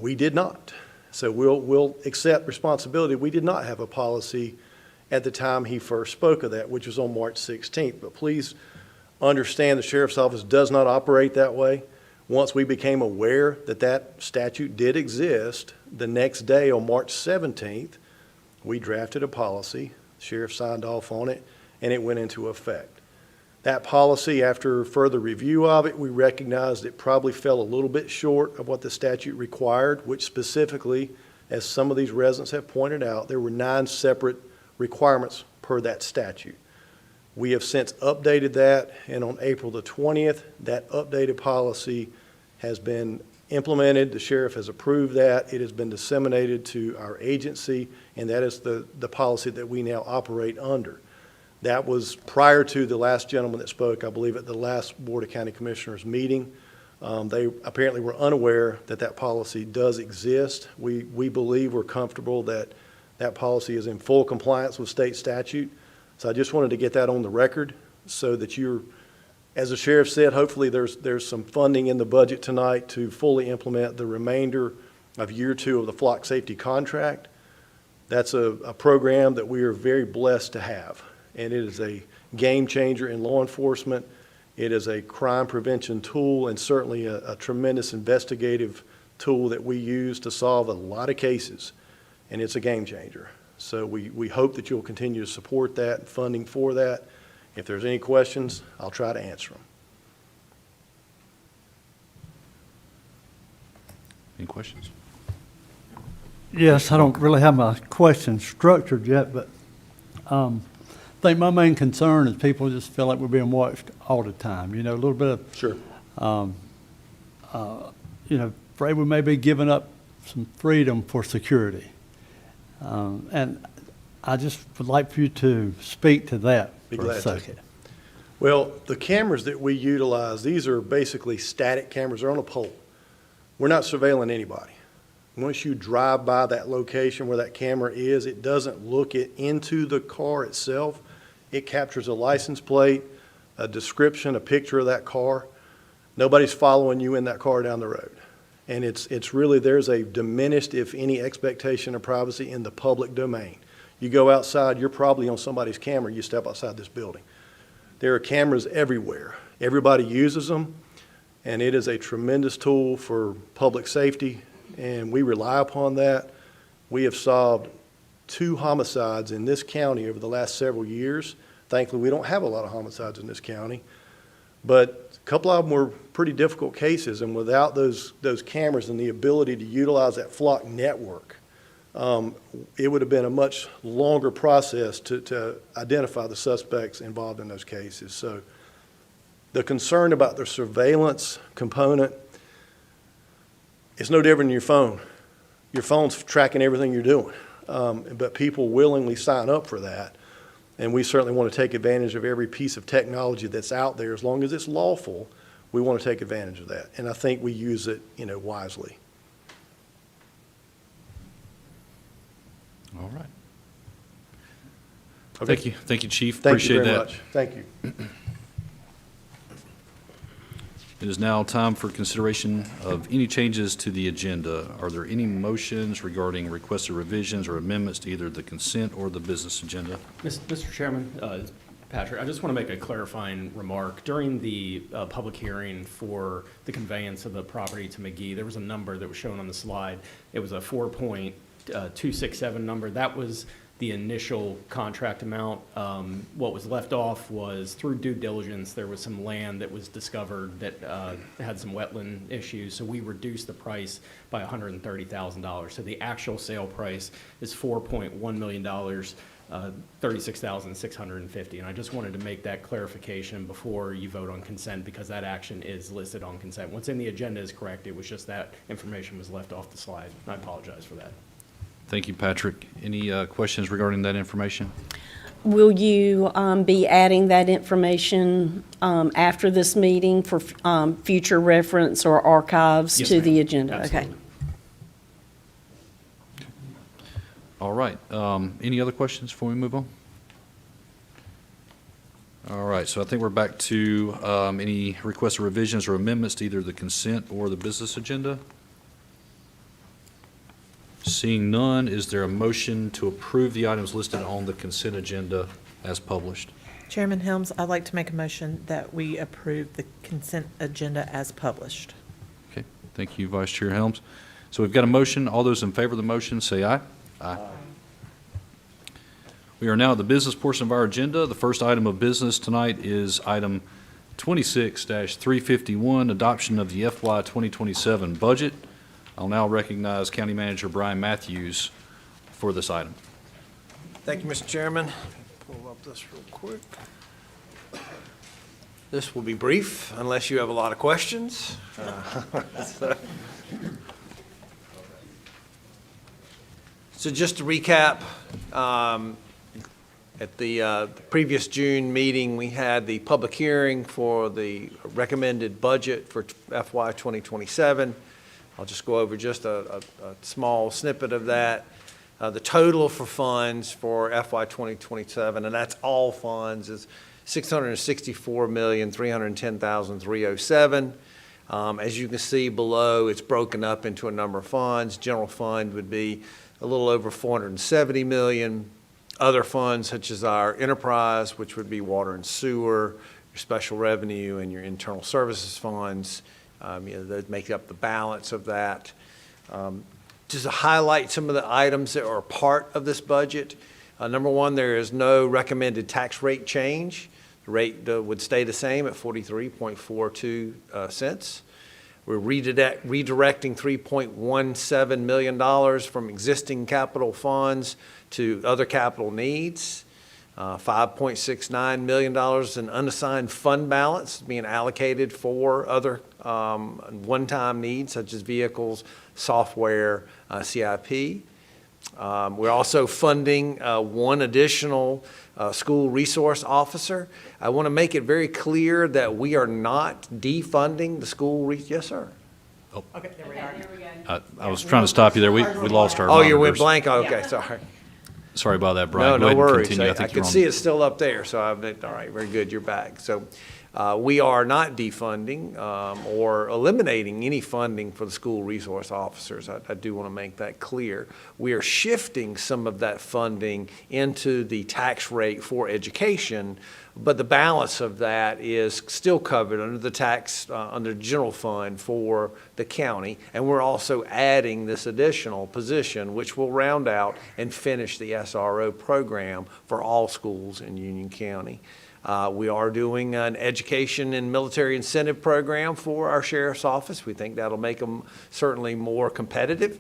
we did not. So we'll accept responsibility. We did not have a policy at the time he first spoke of that, which was on March 16th. But please understand the Sheriff's Office does not operate that way. Once we became aware that that statute did exist, the next day on March 17th, we drafted a policy. The sheriff signed off on it, and it went into effect. That policy, after further review of it, we recognized it probably fell a little bit short of what the statute required, which specifically, as some of these residents have pointed out, there were 9 separate requirements per that statute. We have since updated that, and on April the 20th, that updated policy has been implemented. The sheriff has approved that. It has been disseminated to our agency, and that is the policy that we now operate under. That was prior to the last gentleman that spoke, I believe, at the last Board of County Commissioners meeting. They apparently were unaware that that policy does exist. We believe we're comfortable that that policy is in full compliance with state statute. So I just wanted to get that on the record so that you're, as the sheriff said, hopefully there's some funding in the budget tonight to fully implement the remainder of year 2 of the flock safety contract. That's a program that we are very blessed to have. And it is a game changer in law enforcement. It is a crime prevention tool and certainly a tremendous investigative tool that we use to solve a lot of cases, and it's a game changer. So we hope that you'll continue to support that, funding for that. If there's any questions, I'll try to answer them. Any questions? Yes, I don't really have my question structured yet, but I think my main concern is people just feel like we're being watched all the time. You know, a little bit of, sure. Afraid we may be giving up some freedom for security. And I just would like for you to speak to that for a second. Well, the cameras that we utilize, these are basically static cameras. They're on a pole. We're not surveilling anybody. Once you drive by that location where that camera is, it doesn't look it into the car itself. It captures a license plate, a description, a picture of that car. Nobody's following you in that car down the road. And it's really, there's a diminished, if any, expectation of privacy in the public domain. You go outside, you're probably on somebody's camera, you step outside this building. There are cameras everywhere. Everybody uses them, and it is a tremendous tool for public safety, and we rely upon that. We have solved 2 homicides in this county over the last several years. Thankfully, we don't have a lot of homicides in this county, but a couple of them were pretty difficult cases, and without those cameras and the ability to utilize that flock network, it would have been a much longer process to identify the suspects involved in those cases. So the concern about the surveillance component is no different than your phone. Your phone's tracking everything you're doing, but people willingly sign up for that. And we certainly want to take advantage of every piece of technology that's out there. As long as it's lawful, we want to take advantage of that. And I think we use it, wisely. All right. Okay. Thank you. Thank you, Chief. Thank Appreciate you very that. much. Thank you. It is now time for consideration of any changes to the agenda. Are there any motions regarding requested revisions or amendments to either the consent or the business agenda? Mr. Chairman, Patrick, I just want to make a clarifying remark. During the public hearing for the conveyance of the property to McGee, there was a number that was shown on the slide. It was a 4.267 number. That was the initial contract amount. What was left off was, through due diligence, there was some land that was discovered that had some wetland issues, so we reduced the price by $130,000. So the actual sale price is $4.1 million, $36,650. And I just wanted to make that clarification before you vote on consent, because that action is listed on consent. What's in the agenda is correct. It was just that information was left off the slide. I apologize for that. Thank you, Patrick. Any questions regarding that information? Will you be adding that information after this meeting for future reference or archives Yes, to the ma'am. agenda? Absolutely. Okay. All right. Any other questions before we move on? All right. So I think we're back to any requested revisions or amendments to either the consent or the business agenda. Seeing none, is there a motion to approve the items listed on the consent agenda as published? Chairman Helms, I'd like to make a motion that we approve the consent agenda as published. Okay. Thank you, Vice Chair Helms. So we've got a motion. All those in favor of the motion, say aye. Aye. We are now at the business portion of our agenda. The first item of business tonight is item 26-351, adoption of the FY 2027 budget. I'll now recognize County Manager Brian Matthews for this item. Thank you, Mr. Chairman. Pull up this real quick. This will be brief unless you have a lot of questions. So just to recap, at the previous June meeting, we had the public hearing for the recommended budget for FY 2027. I'll just go over just a small snippet of that. The total for funds for FY 2027, and that's all funds, is $664,310,307. As you can see below, it's broken up into a number of funds. General fund would be a little over $470 million. Other funds, such as our enterprise, which would be water and sewer, your special revenue, and your internal services funds, that make up the balance of that. Just to highlight some of the items that are part of this budget. Number one, there is no recommended tax rate change. The rate would stay the same at 43.42 cents. We're redirecting $3.17 million from existing capital funds to other capital needs. $5.69 million in unassigned fund balance being allocated for other one-time needs such as vehicles, software, CIP. We're also funding one additional school resource officer. I want to make it very clear that we are not defunding the school. Yes, sir. Okay, there we are. I was trying to stop you there. We lost our Oh, you went monitors. blank? Okay, sorry. Sorry about that, No, Brian. Go no ahead and worries. continue. I think could you're on. see it's still up there, so all right, very good, you're back. So we are not defunding or eliminating any funding for the school resource officers. I do want to make that clear. We are shifting some of that funding into the tax rate for education, but the balance of that is still covered under the tax, under the general fund for the county. And we're also adding this additional position, which will round out and finish the SRO program for all schools in Union County. We are doing an education and military incentive program for our sheriff's office. We think that'll make them certainly more competitive.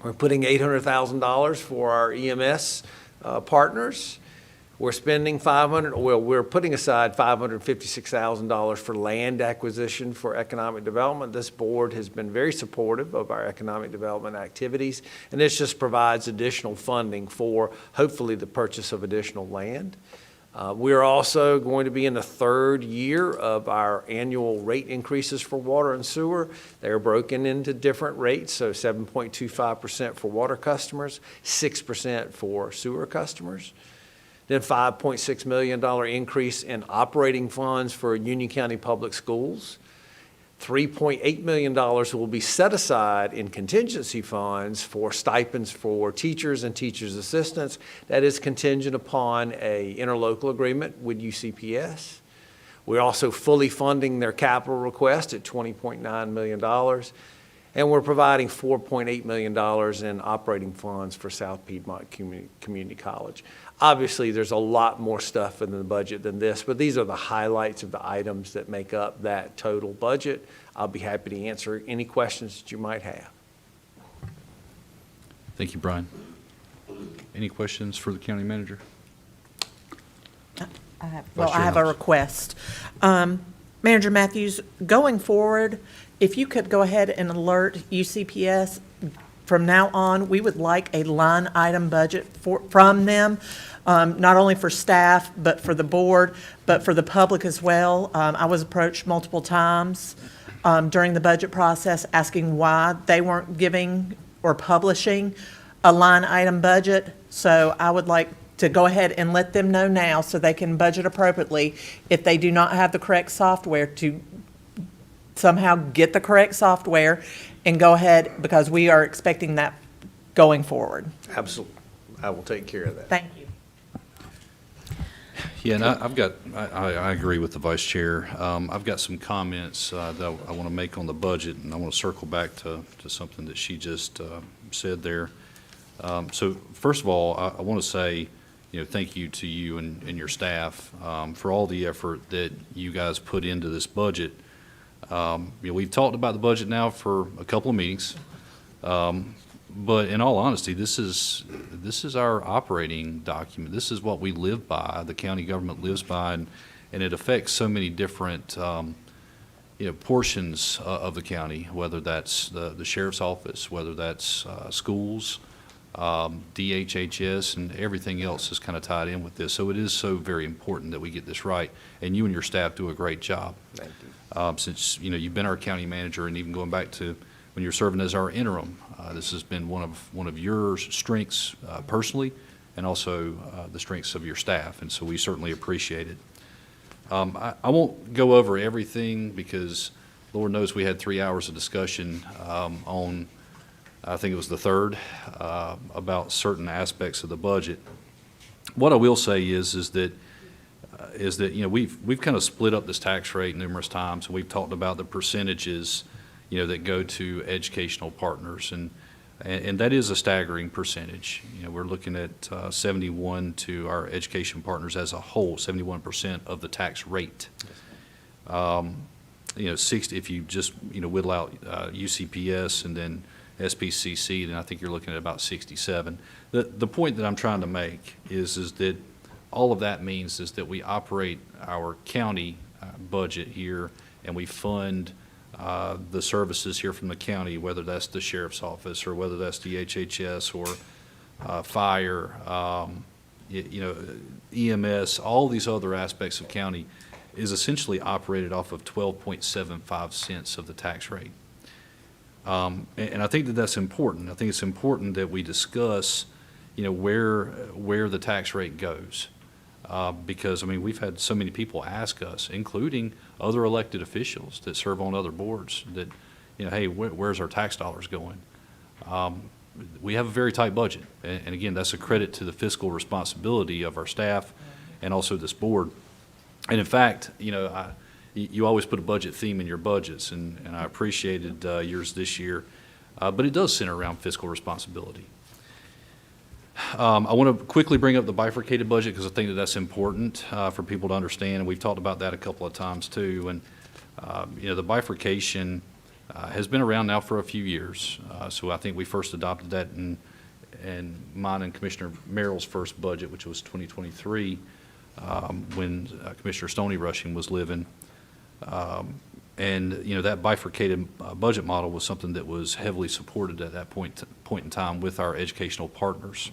We're putting $800,000 for our EMS partners. We're spending we're putting aside $556,000 for land acquisition for economic development. This board has been very supportive of our economic development activities, and this just provides additional funding for hopefully the purchase of additional land. We're also going to be in the third year of our annual rate increases for water and sewer. They're broken into different rates, so 7.25% for water customers, 6% for sewer customers. Then $5.6 million increase in operating funds for Union County Public Schools. $3.8 million will be set aside in contingency funds for stipends for teachers and teachers' assistants. That is contingent upon an interlocal agreement with UCPS. We're also fully funding their capital request at $20.9 million. And we're providing $4.8 million in operating funds for South Piedmont Community College. Obviously, there's a lot more stuff in the budget than this, but these are the highlights of the items that make up that total budget. I'll be happy to answer any questions that you might have. Thank you, Brian. Any questions for the county manager? I have Vice Chair a Helms. request. Manager Matthews, going forward, if you could go ahead and alert UCPS, from now on, we would like a line item budget from them, not only for staff, but for the board, but for the public as well. I was approached multiple times during the budget process asking why they weren't giving or publishing a line item budget. So I would like to go ahead and let them know now so they can budget appropriately. If they do not have the correct software, to somehow get the correct software and go ahead, because we are expecting that going forward. Absolutely. I will take care of that. Thank you. Yeah, and I agree with the vice chair. I've got some comments that I want to make on the budget, and I want to circle back to something that she just said there. So first of all, I want to say, thank you to you and your staff for all the effort that you guys put into this budget. We've talked about the budget now for a couple of meetings, but in all honesty, this is our operating document. This is what we live by, the county government lives by, and it affects so many different portions of the county, whether that's the sheriff's office, whether that's schools, DHHS, and everything else is kind of tied in with this. So it is so very important that we get this right, and you and your staff do a great job. Thank you. Since you've been our county manager, and even going back to when you're serving as our interim, this has been one of your strengths personally, and also the strengths of your staff, and so we certainly appreciate it. I won't go over everything because Lord knows we had 3 hours of discussion on, I think it was the 3rd, about certain aspects of the budget. What I will say is that we've kind of split up this tax rate numerous times, and we've talked about the percentages that go to educational partners, and that is a staggering percentage. We're looking at 71 to our education partners as a whole, 71% of the tax rate. 60 if you just whittle out UCPS and then SPCC, then I think you're looking at about 67. The point that I'm trying to make is that all of that means is that we operate our county budget here, and we fund the services here from the county, whether that's the sheriff's office or whether that's the HHS or fire, EMS, all these other aspects of county is essentially operated off of 12.75 cents of the tax rate. And I think that that's important. I think it's important that we discuss, where the tax rate goes. Because, we've had so many people ask us, including other elected officials that serve on other boards, that, hey, where's our tax dollars going? We have a very tight budget. And again, that's a credit to the fiscal responsibility of our staff and also this board. And in fact, you always put a budget theme in your budgets, and I appreciated yours this year, but it does center around fiscal responsibility. I want to quickly bring up the bifurcated budget because I think that that's important for people to understand, and we've talked about that a couple of times too. And the bifurcation has been around now for a few years, so I think we first adopted that in mine and Commissioner Merrill's first budget, which was 2023, when Commissioner Stony Rushing was living. And that bifurcated budget model was something that was heavily supported at that point in time with our educational partners.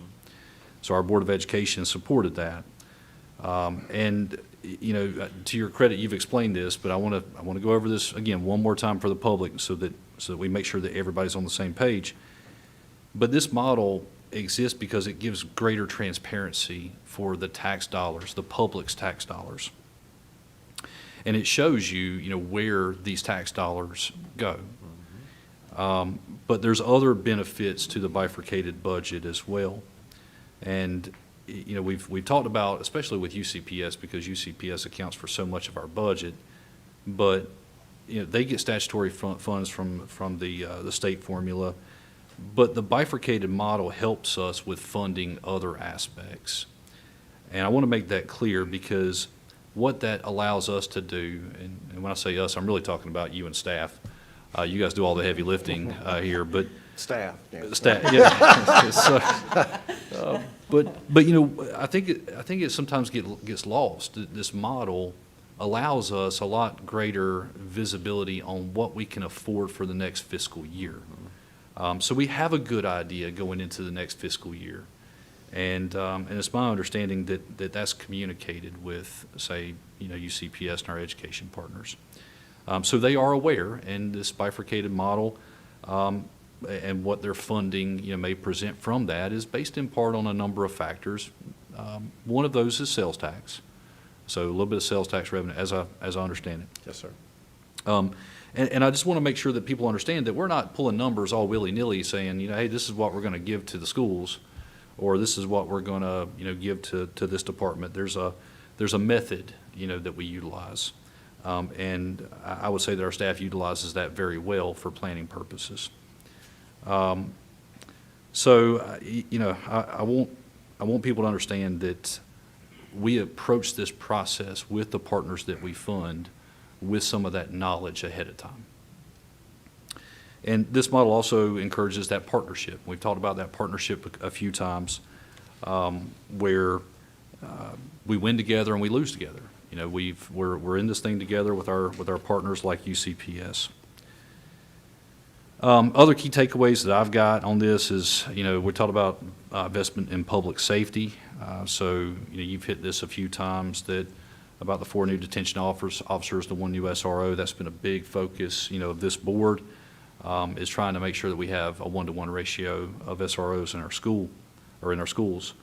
So our Board of Education supported that. And to your credit, you've explained this, but I want to go over this again one more time for the public so that we make sure that everybody's on the same page. But this model exists because it gives greater transparency for the tax dollars, the public's tax dollars. And it shows you, where these tax dollars go. But there's other benefits to the bifurcated budget as well. And, we've talked about, especially with UCPS, because UCPS accounts for so much of our budget, but, they get statutory funds from the state formula. But the bifurcated model helps us with funding other aspects. And I want to make that clear because what that allows us to do, and when I say us, I'm really talking about you and staff. You guys do all the heavy lifting here, but Staff. staff, yeah. So, but I think it sometimes gets lost. This model allows us a lot greater visibility on what we can afford for the next fiscal year. So we have a good idea going into the next fiscal year. And it's my understanding that that's communicated with, say, UCPS and our education partners. So they are aware, and this bifurcated model and what their funding may present from that is based in part on a number of factors. One of those is sales tax. So a little bit of sales tax revenue, as I understand it. Yes, sir. And I just want to make sure that people understand that we're not pulling numbers all willy-nilly saying, hey, this is what we're going to give to the schools, or this is what we're going to, give to this department. There's a method, that we utilize. And I would say that our staff utilizes that very well for planning purposes. So, I want people to understand that we approach this process with the partners that we fund with some of that knowledge ahead of time. And this model also encourages that partnership. We've talked about that partnership a few times, where we win together and we lose together. We're in this thing together with our partners like UCPS. Other key takeaways that I've got on this is, we talked about investment in public safety. So, you've hit this a few times that about the 4 new detention officers, the 1 new SRO. That's been a big focus, of this board, is trying to make sure that we have a 1-to-1 ratio of SROs in our school or in our schools.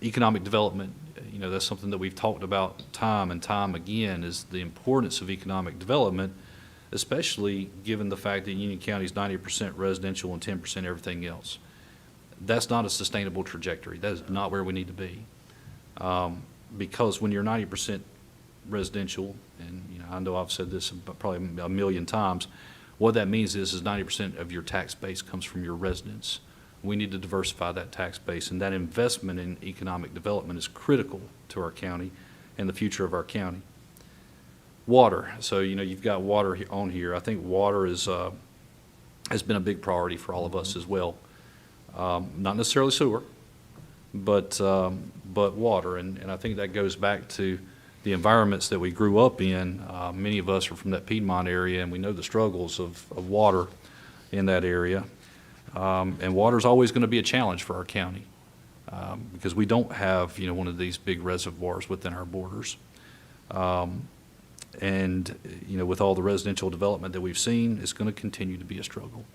Economic development, that's something that we've talked about time and time again, is the importance of economic development, especially given the fact that Union County is 90% residential and 10% everything else. That's not a sustainable trajectory. That is not where we need to be. Because when you're 90% residential, and I know I've said this probably a million times, what that means is 90% of your tax base comes from your residents. We need to diversify that tax base, and that investment in economic development is critical to our county and the future of our county. Water. So, you've got water on here. I think water has been a big priority for all of us as well. Not necessarily sewer, but water. And I think that goes back to the environments that we grew up in. Many of us are from that Piedmont area, and we know the struggles of water in that area. And water's always going to be a challenge for our county because we don't have, one of these big reservoirs within our borders. And, with all the residential development that we've seen, it's going to continue to be a struggle.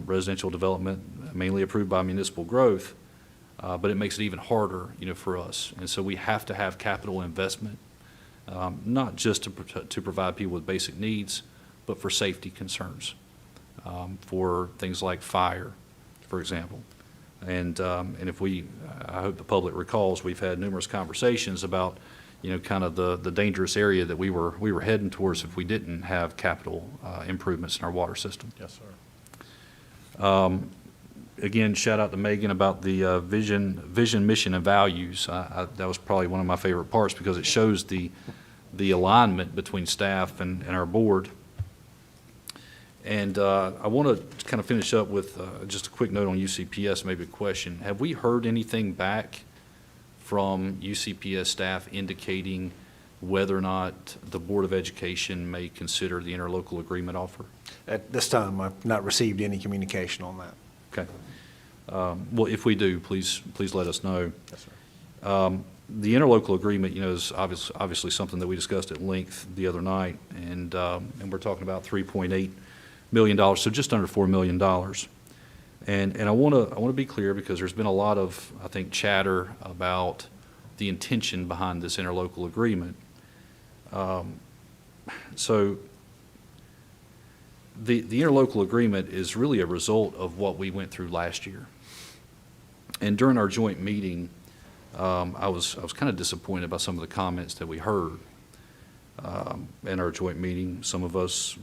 Residential development mainly approved by municipal growth, but it makes it even harder, for us. And so we have to have capital investment, not just to provide people with basic needs, but for safety concerns, for things like fire, for example. And if I hope the public recalls, we've had numerous conversations about, kind of the dangerous area that we were heading towards if we didn't have capital improvements in our water system. Yes, sir. Again, shout out to Megan about the vision, mission, and values. That was probably one of my favorite parts because it shows the alignment between staff and our board. And I want to kind of finish up with just a quick note on UCPS, maybe a question. Have we heard anything back from UCPS staff indicating whether or not the Board of Education may consider the interlocal agreement offer? At this time, I've not received any communication on that. Okay. Well, if we do, please let us know. Yes, sir. The interlocal agreement, is obviously something that we discussed at length the other night, and we're talking about $3.8 million, so just under $4 million. And I want to be clear because there's been a lot of, I think, chatter about the intention behind this interlocal agreement. So the interlocal agreement is really a result of what we went through last year. And during our joint meeting, I was kind of disappointed by some of the comments that we heard in our joint meeting. Some of us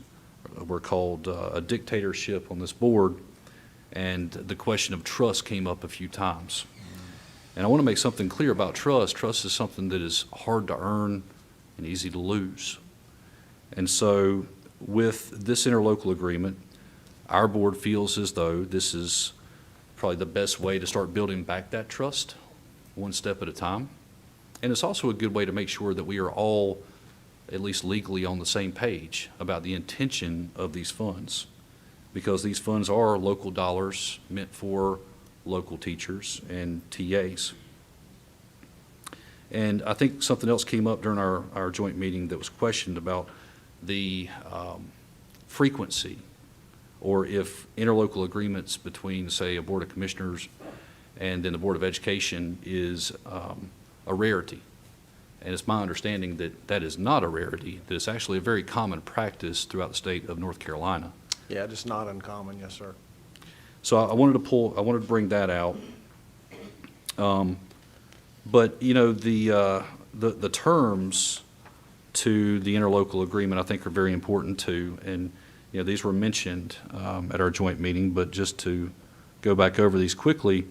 were called a dictatorship on this board, and the question of trust came up a few times. And I want to make something clear about trust. Trust is something that is hard to earn and easy to lose. And so with this interlocal agreement, our board feels as though this is probably the best way to start building back that trust, one step at a time. And it's also a good way to make sure that we are all, at least legally, on the same page about the intention of these funds, because these funds are local dollars meant for local teachers and TAs. And I think something else came up during our joint meeting that was questioned about the frequency, or if interlocal agreements between, say, a Board of Commissioners and then the Board of Education is a rarity. And it's my understanding that that is not a rarity, that it's actually a very common practice throughout the state of North Carolina. Yeah, just not uncommon, yes, sir. So I wanted to bring that out. But, the terms to the interlocal agreement, I think, are very important too. And, these were mentioned at our joint meeting, but just to go back over these quickly,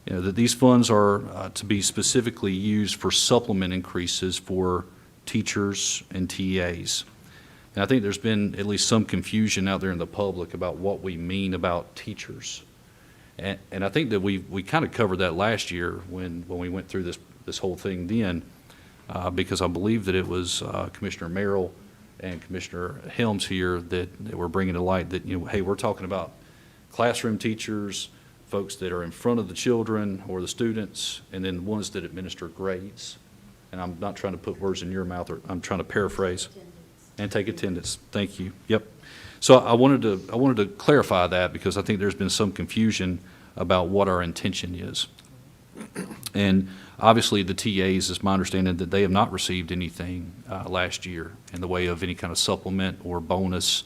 that these funds are to be specifically used for supplement increases for teachers and TAs. And I think there's been at least some confusion out there in the public about what we mean about teachers. And I think that we kind of covered that last year when we went through this whole thing then, because I believe that it was Commissioner Merrill and Commissioner Helms here that were bringing to light that, hey, we're talking about classroom teachers, folks that are in front of the children or the students, and then ones that administer grades. And I'm not trying to put words in your mouth, or I'm trying to paraphrase. And take attendance. Thank you. Yep. So I wanted to clarify that because I think there's been some confusion about what our intention is. And obviously the TAs, it's my understanding that they have not received anything last year in the way of any kind of supplement or bonus.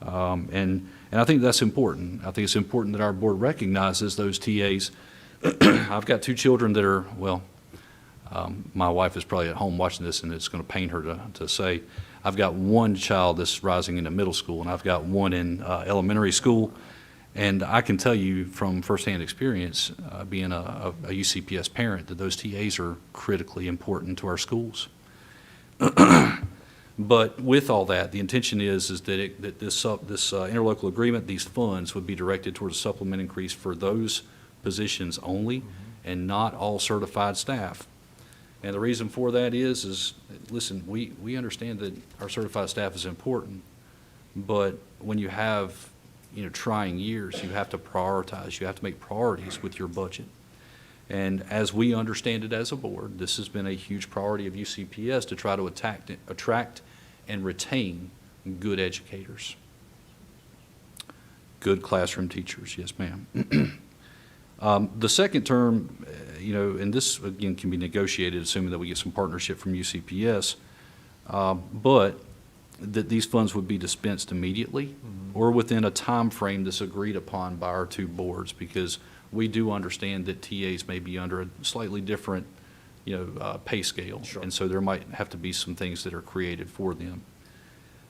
And I think that's important. I think it's important that our board recognizes those TAs. I've got two children that are, my wife is probably at home watching this, and it's going to pain her to say, I've got one child that's rising into middle school, and I've got one in elementary school. And I can tell you from firsthand experience, being a UCPS parent, that those TAs are critically important to our schools. But with all that, the intention is that this interlocal agreement, these funds would be directed towards a supplement increase for those positions only, and not all certified staff. And the reason for that is listen, we understand that our certified staff is important, but when you have, trying years, you have to prioritize, you have to make priorities with your budget. And as we understand it as a board, this has been a huge priority of UCPS to try to attract and retain good educators. Good classroom teachers, yes, ma'am. The second term, and this, again, can be negotiated, assuming that we get some partnership from UCPS, but that these funds would be dispensed immediately or within a time frame that's agreed upon by our two boards, because we do understand that TAs may be under a slightly different, pay scale. Sure. And so there might have to be some things that are created for them.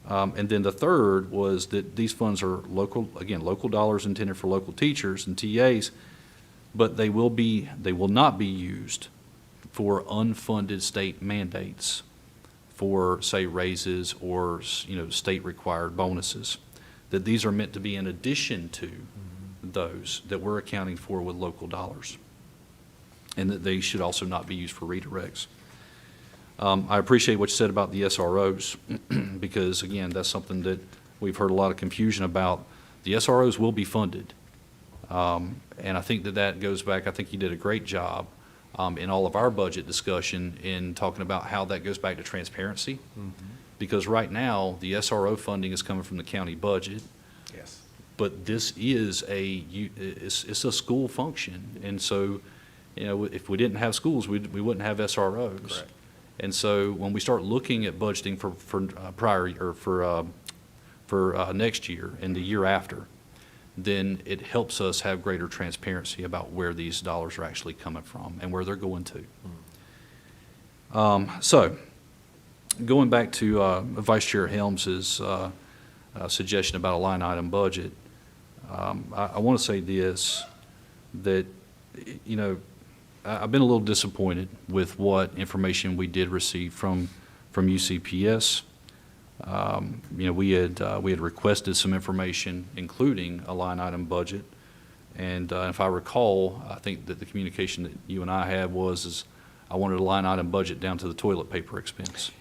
And then the third was that these funds are local dollars intended for local teachers and TAs, but they will not be used for unfunded state mandates for, say, raises or, state required bonuses. That these are meant to be in addition to those that we're accounting for with local dollars. And that they should also not be used for redirects. I appreciate what you said about the SROs, because again, that's something that we've heard a lot of confusion about. The SROs will be funded. And I think that goes back, I think you did a great job in all of our budget discussion in talking about how that goes back to transparency. Because right now, the SRO funding is coming from the county budget. Yes. But this is it's a school function. And so, if we didn't have schools, we wouldn't have SROs. Correct. And so when we start looking at budgeting for next year and the year after, then it helps us have greater transparency about where these dollars are actually coming from and where they're going to. So going back to Vice Chair Helms's suggestion about a line item budget, I want to say this, that, I've been a little disappointed with what information we did receive from UCPS. We had requested some information, including a line item budget, and if I recall, I think that the communication that you and I had was I wanted a line item budget down to the toilet paper expense.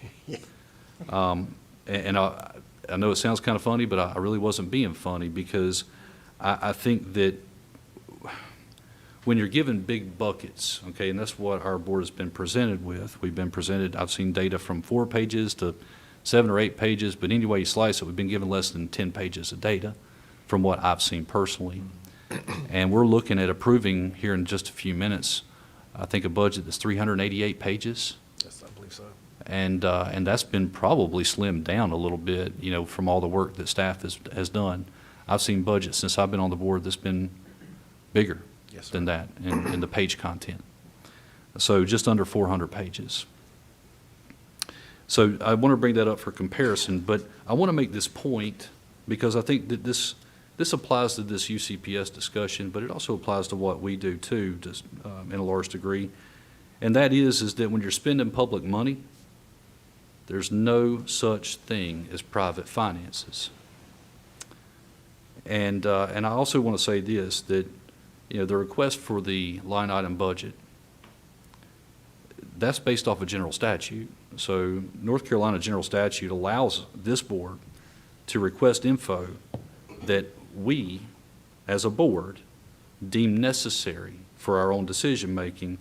And I know it sounds kind of funny, but I really wasn't being funny, because I think that when you're given big buckets, okay, and that's what our board has been presented with. We've been presented, I've seen data from 4 pages to 7 or 8 pages, but any way you slice it, we've been given less than 10 pages of data from what I've seen personally. And we're looking at approving here in just a few minutes, I think, a budget that's 388 pages. Yes, I believe so. And that's been probably slimmed down a little bit, from all the work that staff has done. I've seen budgets since I've been on the board that's been bigger than that in the page content. So just under 400 pages. So I want to bring that up for comparison, but I want to make this point because I think that this applies to this UCPS discussion, but it also applies to what we do too, just in a large degree. And that is that when you're spending public money, there's no such thing as private finances. And I also want to say this, that the request for the line item budget, that's based off a general statute. So North Carolina general statute allows this board to request info that we, as a board, deem necessary for our own decision-making,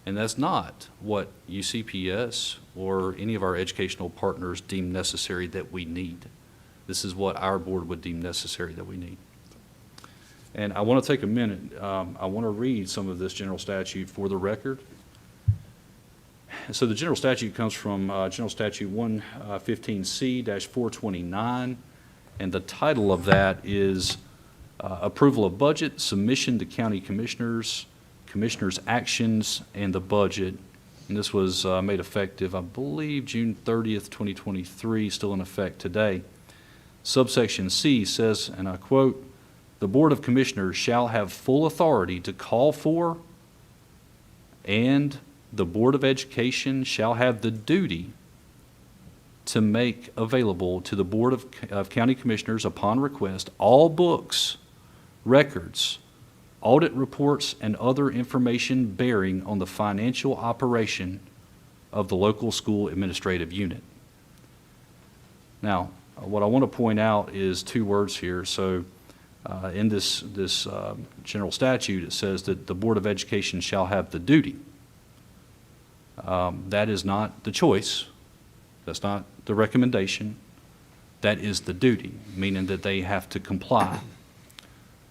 and that's not what UCPS or any of our educational partners deem necessary that we need. This is what our board would deem necessary that we need. And I want to take a minute. I want to read some of this general statute for the record. So the general statute comes from General Statute 115C-429, and the title of that is Approval of Budget, Submission to County Commissioners, Commissioners' Actions, and the Budget. And this was made effective, I believe, June 30th, 2023, still in effect today. Subsection C says, and I quote, "The Board of Commissioners shall have full authority to call for, and the Board of Education shall have the duty to make available to the Board of County Commissioners upon request all books, records, audit reports, and other information bearing on the financial operation of the local school administrative unit. Now, what I want to point out is two words here. So in this general statute, it says that the Board of Education shall have the duty. That is not the choice. That's not the recommendation. That is the duty, meaning that they have to comply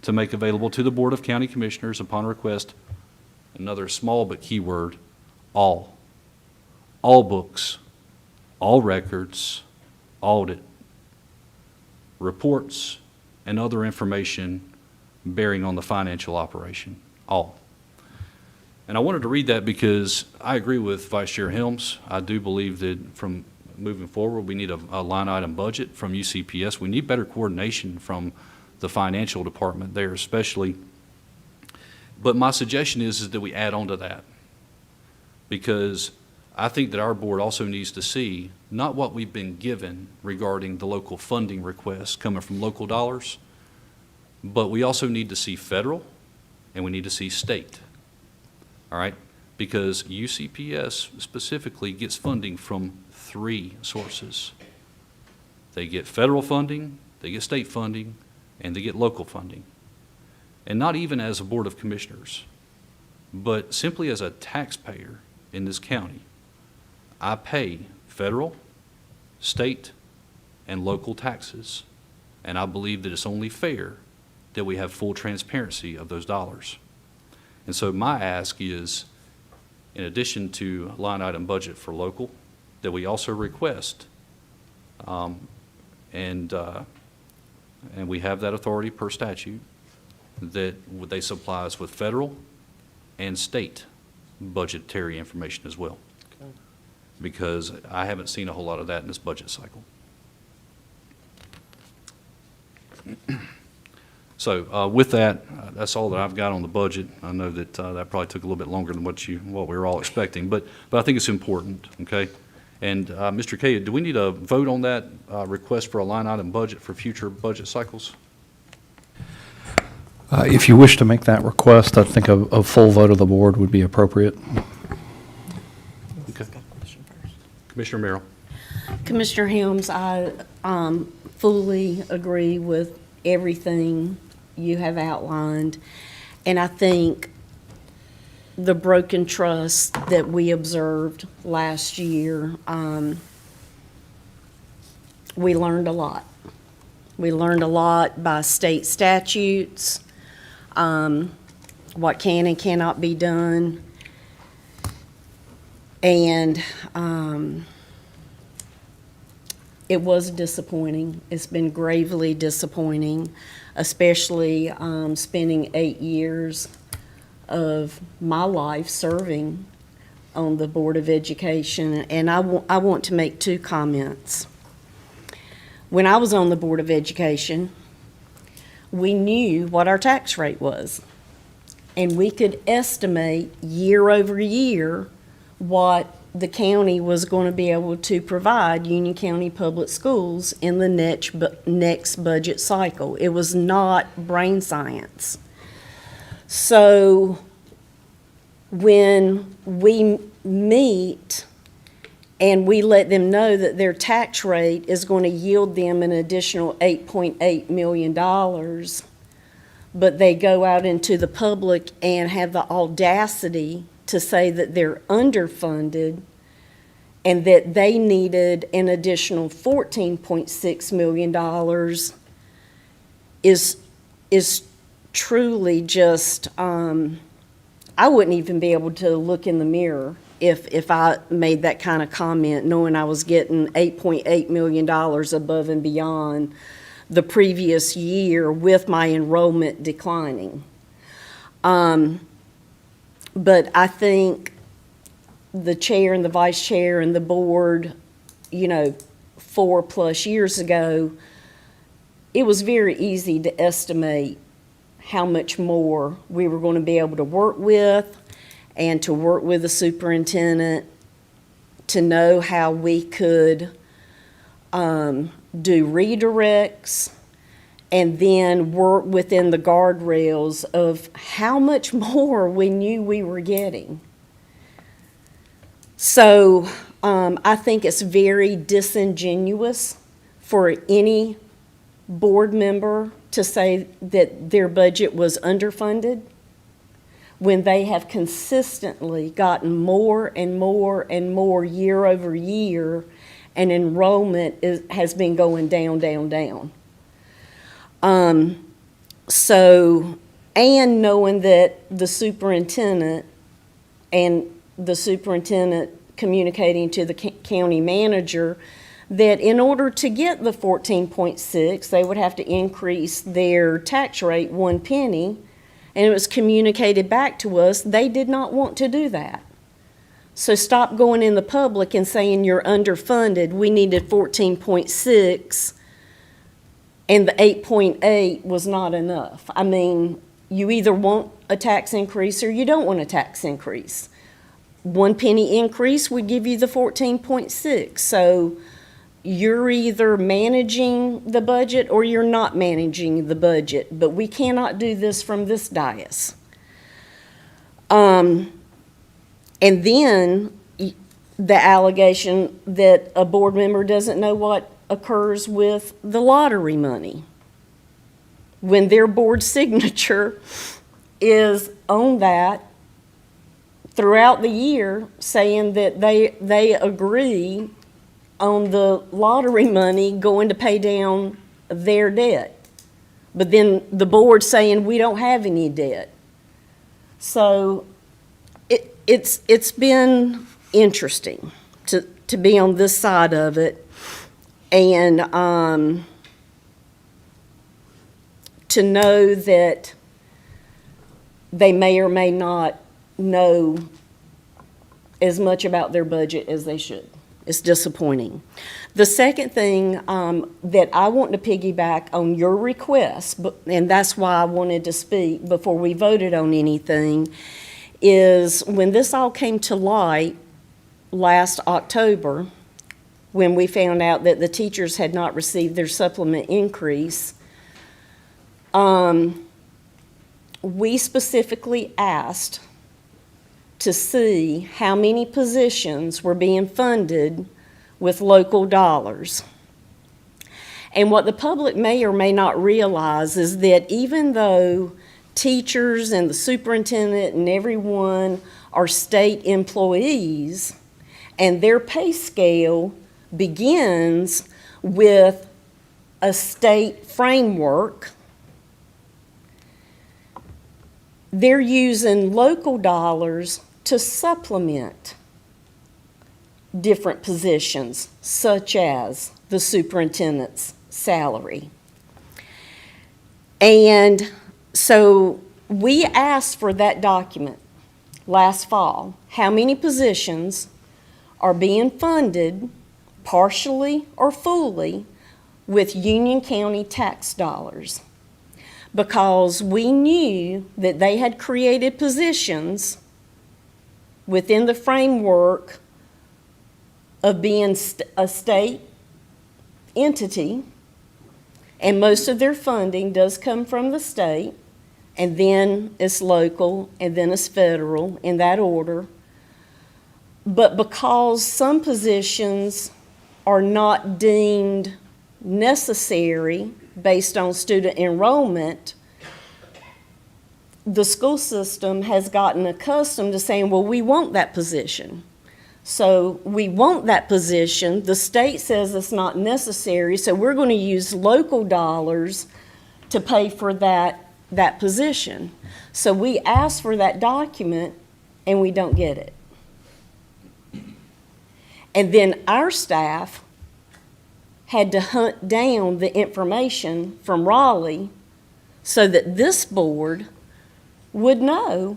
to make available to the Board of County Commissioners upon request, another small but key word, all books, all records, audit, reports, and other information bearing on the financial operation, all. And I wanted to read that because I agree with Vice Chair Helms. I do believe that from moving forward, we need a line item budget from UCPS. We need better coordination from the financial department there especially. But my suggestion is that we add on to that, because I think that our board also needs to see not what we've been given regarding the local funding requests coming from local dollars, but we also need to see federal and we need to see state. All right? Because UCPS specifically gets funding from 3 sources. They get federal funding, they get state funding, and they get local funding. And not even as a Board of Commissioners, but simply as a taxpayer in this county. I pay federal, state, and local taxes, and I believe that it's only fair that we have full transparency of those dollars. And so my ask is, in addition to line item budget for local, that we also request, and we have that authority per statute, that they supply us with federal and state budgetary information as well. Okay. Because I haven't seen a whole lot of that in this budget cycle. So with that, that's all that I've got on the budget. I know that that probably took a little bit longer than what we were all expecting, but I think it's important, okay? And Mr. Kay, do we need a vote on that request for a line item budget for future budget cycles? If you wish to make that request, I think a full vote of the board would be appropriate. Okay. Commissioner Merrill. Commissioner Helms, I fully agree with everything you have outlined, and I think the broken trust that we observed last year, we learned a lot. We learned a lot by state statutes, what can and cannot be done, and it was disappointing. It's been gravely disappointing, especially spending 8 years of my life serving on the Board of Education. And I want to make 2 comments. When I was on the Board of Education, we knew what our tax rate was. And we could estimate year over year what the county was going to be able to provide Union County Public Schools in the next budget cycle. It was not brain science. So when we meet and we let them know that their tax rate is going to yield them an additional $8.8 million, but they go out into the public and have the audacity to say that they're underfunded and that they needed an additional $14.6 million is truly just, I wouldn't even be able to look in the mirror if I made that kind of comment, knowing I was getting $8.8 million above and beyond the previous year with my enrollment declining. But I think the chair and the vice chair and the board, 4+ years ago, it was very easy to estimate how much more we were going to be able to work with and to work with the superintendent to know how we could do redirects and then work within the guardrails of how much more we knew we were getting. So I think it's very disingenuous for any board member to say that their budget was underfunded when they have consistently gotten more and more and more year over year, and enrollment has been going down, down, down. So, and knowing that the superintendent communicating to the county manager that in order to get the 14.6, they would have to increase their tax rate 1 penny, and it was communicated back to us, they did not want to do that. So stop going in the public and saying you're underfunded. We needed 14.6, and the 8.8 was not enough. I mean, you either want a tax increase or you don't want a tax increase. 1 penny increase would give you the 14.6. So you're either managing the budget or you're not managing the budget, but we cannot do this from this dais. And then the allegation that a board member doesn't know what occurs with the lottery money when their board signature is on that throughout the year saying that they agree on the lottery money going to pay down their debt. But then the board saying we don't have any debt. So it's been interesting to be on this side of it, and to know that they may or may not know as much about their budget as they should. It's disappointing. The second thing that I want to piggyback on your request, and that's why I wanted to speak before we voted on anything, is when this all came to light last October, when we found out that the teachers had not received their supplement increase, we specifically asked to see how many positions were being funded with local dollars. And what the public may or may not realize is that even though teachers and the superintendent and everyone are state employees, and their pay scale begins with a state framework, they're using local dollars to supplement different positions, such as the superintendent's salary. And so we asked for that document last fall. How many positions are being funded, partially or fully, with Union County tax dollars? Because we knew that they had created positions within the framework of being a state entity, and most of their funding does come from the state, and then it's local, and then it's federal, in that order. But because some positions are not deemed necessary based on student enrollment, the school system has gotten accustomed to saying, well, we want that position. So we want that position. The state says it's not necessary, so we're going to use local dollars to pay for that position. So we ask for that document, and we don't get it. And then our staff had to hunt down the information from Raleigh so that this board would know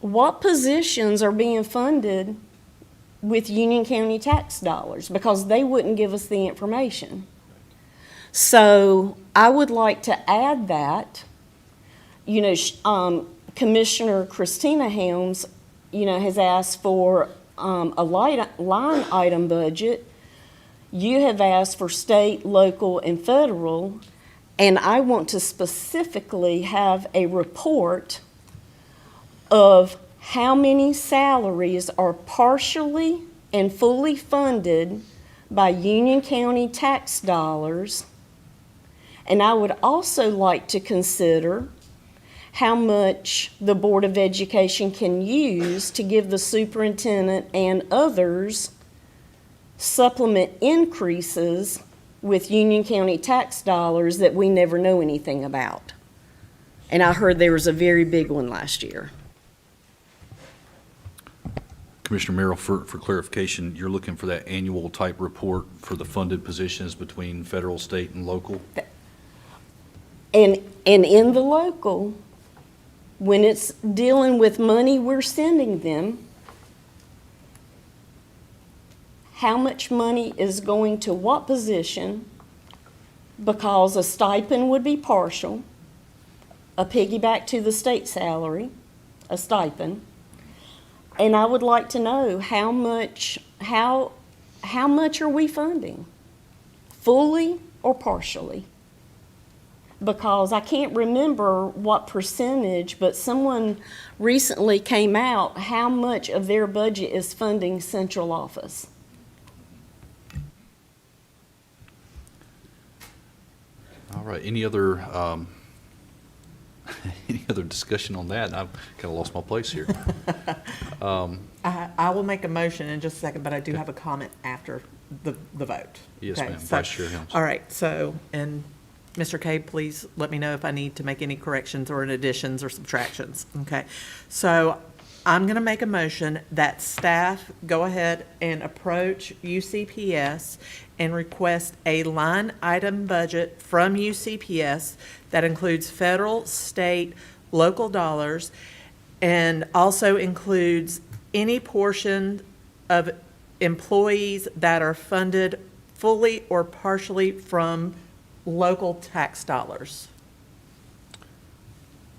what positions are being funded with Union County tax dollars, because they wouldn't give us the information. So I would like to add that, Commissioner Christina Helms, has asked for a line item budget. You have asked for state, local, and federal, and I want to specifically have a report of how many salaries are partially and fully funded by Union County tax dollars? And I would also like to consider how much the Board of Education can use to give the superintendent and others supplement increases with Union County tax dollars that we never know anything about. And I heard there was a very big one last year. Commissioner Merrill, for clarification, you're looking for that annual type report for the funded positions between federal, state, and local? And in the local, when it's dealing with money we're sending them, how much money is going to what position? Because a stipend would be partial, a piggyback to the state salary, a stipend. And I would like to know how much are we funding? Fully or partially? Because I can't remember what percentage, but someone recently came out how much of their budget is funding central office. All right, any other discussion on that? I've kind of lost my place here. I will make a motion in just a second, but I do have a comment after the vote. Yes, Okay, ma'am. so- Vice Chair Helms. All right, so, and Mr. Cade, please let me know if I need to make any corrections or additions or subtractions, okay? So I'm going to make a motion that staff go ahead and approach UCPS and request a line item budget from UCPS that includes federal, state, local dollars, and also includes any portion of employees that are funded fully or partially from local tax dollars.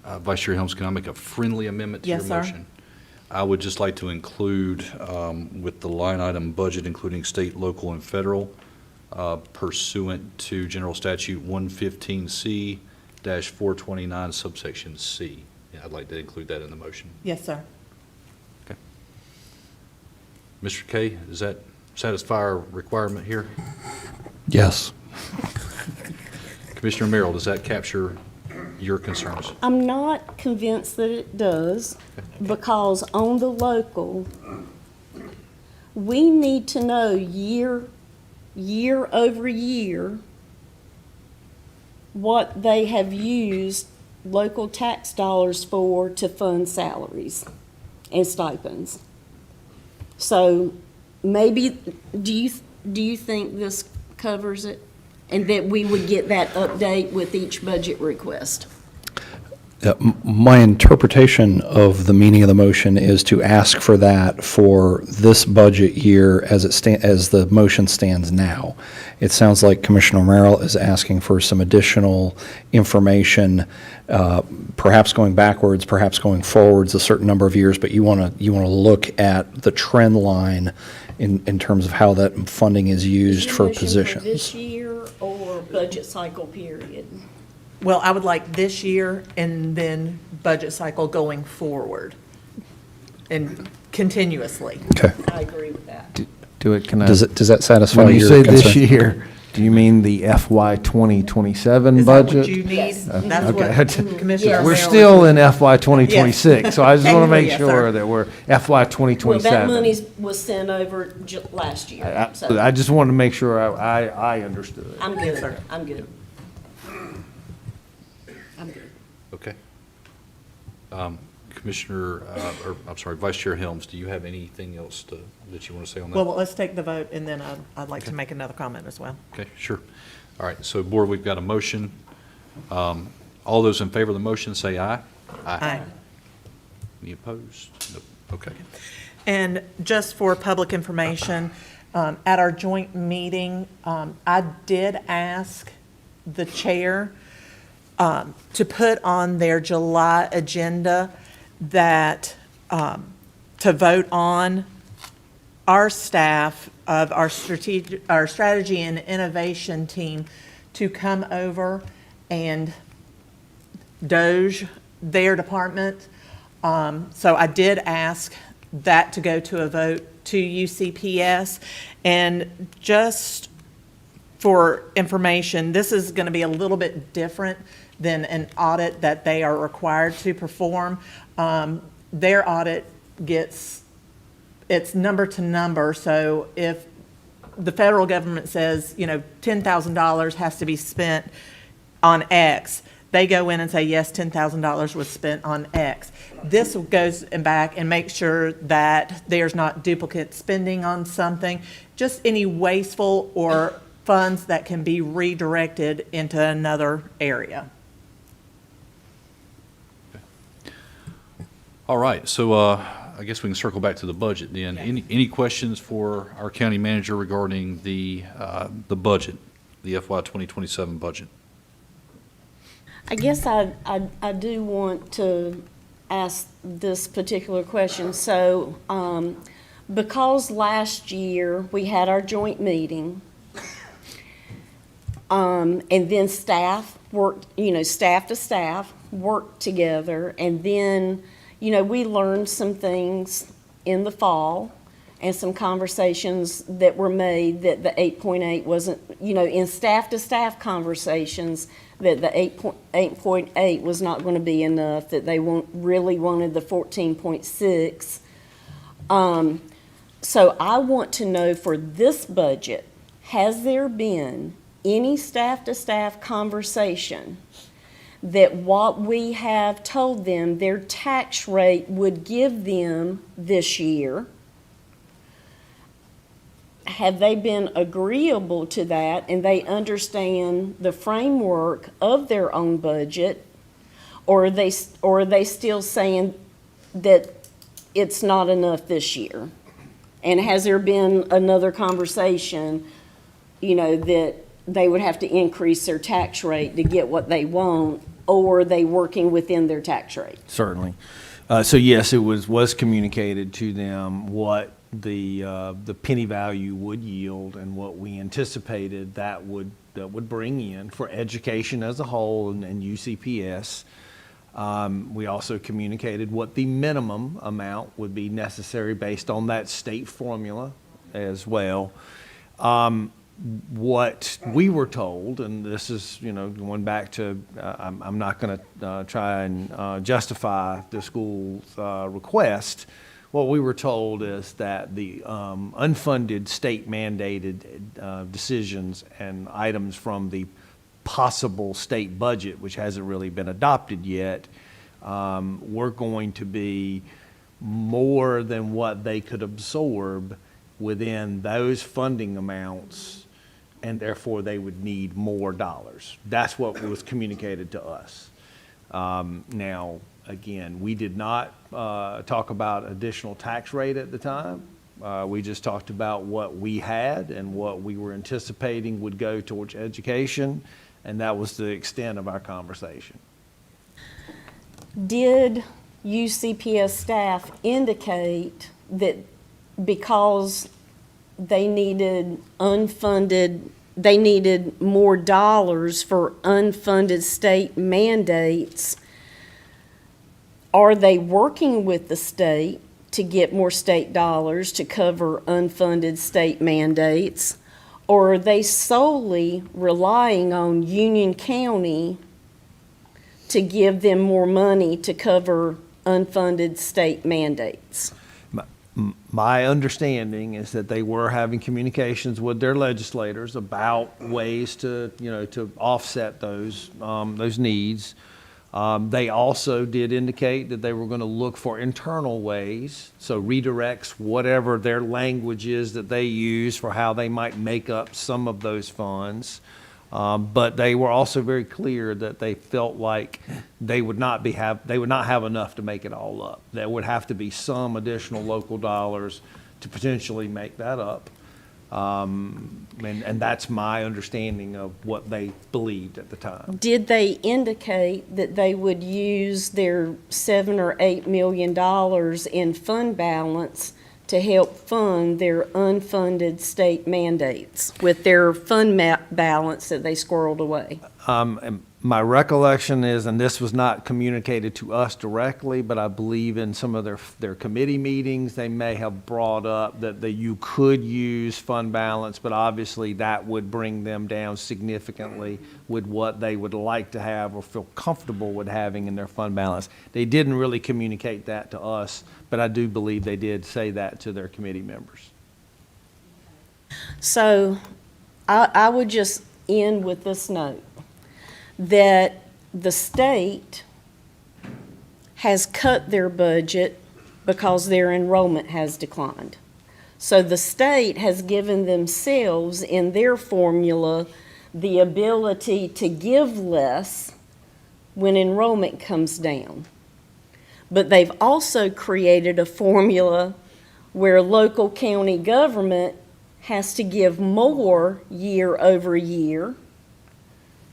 Vice Chair Helms, can I make a friendly amendment to your Yes, sir. motion? I would just like to include with the line item budget, including state, local, and federal, pursuant to General Statute 115C-429 subsection C. Yeah, I'd like to include that in the motion. Yes, sir. Okay. Mr. Kay, does that satisfy our requirement here? Yes. Commissioner Merrill, does that capture your concerns? I'm not convinced that it does, because on the local, we need to know year over year what they have used local tax dollars for to fund salaries and stipends. So maybe, do you think this covers it? And that we would get that update with each budget request? My interpretation of the meaning of the motion is to ask for that for this budget year as the motion stands now. It sounds like Commissioner Merrill is asking for some additional information, perhaps going backwards, perhaps going forwards a certain number of years, but you want to look at the trend line in terms of how that funding is used for positions. For this year or budget cycle period? Well, I would like this year and then budget cycle going forward and continuously. Okay. I agree with that. Do it, can I? Does that satisfy When you your say this concern? year, do you mean the FY 2027 Is that budget? what you need? Yes. That's Okay. what Commissioner Yes. Merrill We're is- still in FY 2026, so I just want to make Yes, sir. sure that we're FY Well, 2027. that money was sent over last year, so I just wanted to make sure I understood it. I'm good, I'm good. I'm good. Okay. Commissioner, I'm sorry, Vice Chair Helms, do you have anything else that you want to say on that? Well, let's take the vote, and then I'd like to make another comment as well. Okay, sure. All right, so Board, we've got a motion. All those in favor of the motion say aye. Aye. Any opposed? Nope. Okay. And just for public information, at our joint meeting, I did ask the chair to put on their July agenda that, to vote on our staff of our strategy and innovation team to come over and Doge their department So I did ask that to go to a vote to UCPS. And just for information, this is going to be a little bit different than an audit that they are required to perform. Their audit it's number to number. So if the federal government says, $10,000 has to be spent on X, they go in and say, yes, $10,000 was spent on X. This goes back and makes sure that there's not duplicate spending on something, just any wasteful or funds that can be redirected into another area. All right, so I guess we can circle back to the budget then. Any questions for our county manager regarding the budget, the FY 2027 budget? I guess I do want to ask this particular question. So, because last year we had our joint meeting, and then staff worked, staff to staff worked together, and then, we learned some things in the fall and some conversations that were made that the 8.8 wasn't, in staff to staff conversations, that the 8.8 was not going to be enough, that they really wanted the 14.6. So I want to know for this budget, has there been any staff-to-staff conversation that what we have told them their tax rate would give them this year, have they been agreeable to that and they understand the framework of their own budget, or are they still saying that it's not enough this year? And has there been another conversation, that they would have to increase their tax rate to get what they want, or are they working within their tax rate? Certainly. So yes, it was communicated to them what the penny value would yield and what we anticipated that would bring in for education as a whole and UCPS. We also communicated what the minimum amount would be necessary based on that state formula as well. What we were told, and this is, going back to, I'm not going to try and justify the school's request. What we were told is that the unfunded state mandated decisions and items from the possible state budget, which hasn't really been adopted yet, were going to be more than what they could absorb within those funding amounts, and therefore they would need more dollars. That's what was communicated to us. Now, again, we did not talk about additional tax rate at the time. We just talked about what we had and what we were anticipating would go towards education, and that was the extent of our conversation. Did UCPS staff indicate that because they needed more dollars for unfunded state mandates, are they working with the state to get more state dollars to cover unfunded state mandates? Or are they solely relying on Union County to give them more money to cover unfunded state mandates? My understanding is that they were having communications with their legislators about ways to, to offset those needs. They also did indicate that they were going to look for internal ways, so redirects, whatever their language is that they use for how they might make up some of those funds. But they were also very clear that they felt like they would not have enough to make it all up. There would have to be some additional local dollars to potentially make that up. And that's my understanding of what they believed at the time. Did they indicate that they would use their $7 or $8 million in fund balance to help fund their unfunded state mandates with their fund balance that they squirreled away? My recollection is, and this was not communicated to us directly, but I believe in some of their committee meetings, they may have brought up that you could use fund balance, but obviously that would bring them down significantly with what they would like to have or feel comfortable with having in their fund balance. They didn't really communicate that to us, but I do believe they did say that to their committee members. So I would just end with this note, that the state has cut their budget because their enrollment has declined. So the state has given themselves in their formula the ability to give less when enrollment comes down. But they've also created a formula where local county government has to give more year over year,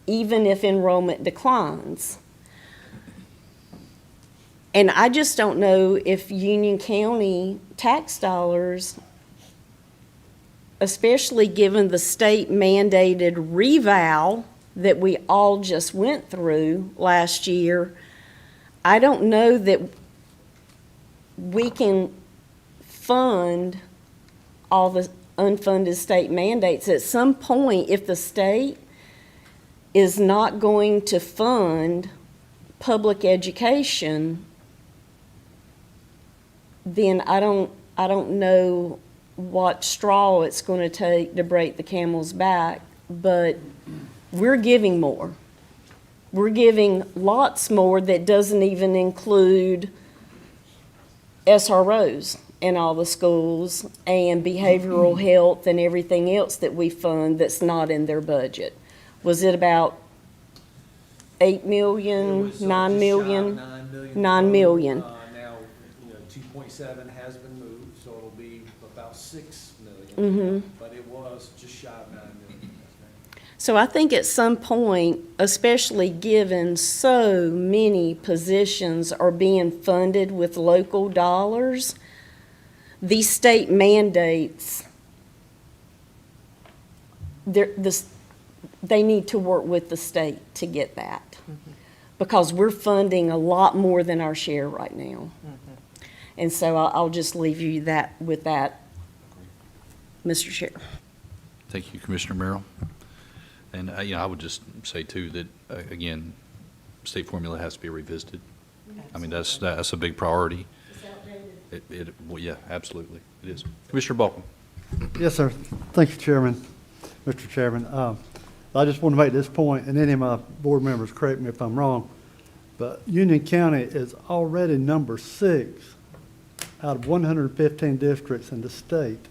even if enrollment declines. And I just don't know if Union County tax dollars, especially given the state mandated revow that we all just went through last year, I don't know that we can fund all the unfunded state mandates. At some point, if the state is not going to fund public education, then I don't know what straw it's going to take to break the camel's back, but we're giving more. We're giving lots more that doesn't even include SROs in all the schools and behavioral health and everything else that we fund that's not in their budget. Was it about 8 million, 9 million? 9 million. Now, 2.7 has been moved, so it'll be about 6 million. But it was just shy of 9 million. So I think at some point, especially given so many positions are being funded with local dollars, these state mandates, they need to work with the state to get that. Because we're funding a lot more than our share right now. And so I'll just leave you with that, Mr. Chair. Thank you, Commissioner Merrill. And, I would just say, too, that, again, state formula has to be revisited. I mean, that's a big priority. Well, yeah, absolutely, it is. Commissioner Balkin. Yes, sir. Thank you, Chairman, Mr. Chairman. I just want to make this point, and any of my board members correct me if I'm wrong, but Union County is already number 6 out of 115 districts in the state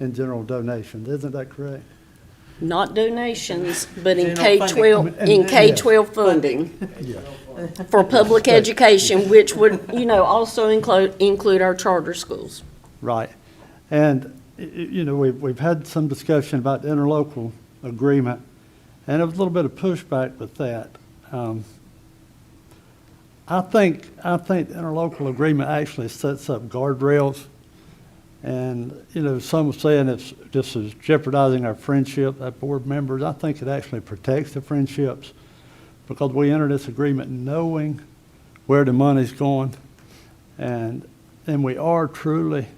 in general donations. Isn't that correct? Not donations, but in General K-12, funding. in K-12 funding. Yeah. For public education, which would, also include our charter schools. Right. And, we've had some discussion about the interlocal agreement, and there was a little bit of pushback with that. I think the interlocal agreement actually sets up guardrails. And, some are saying this is jeopardizing our friendship as board members. I think it actually protects the friendships because we enter this agreement knowing where the money's going. And we are truly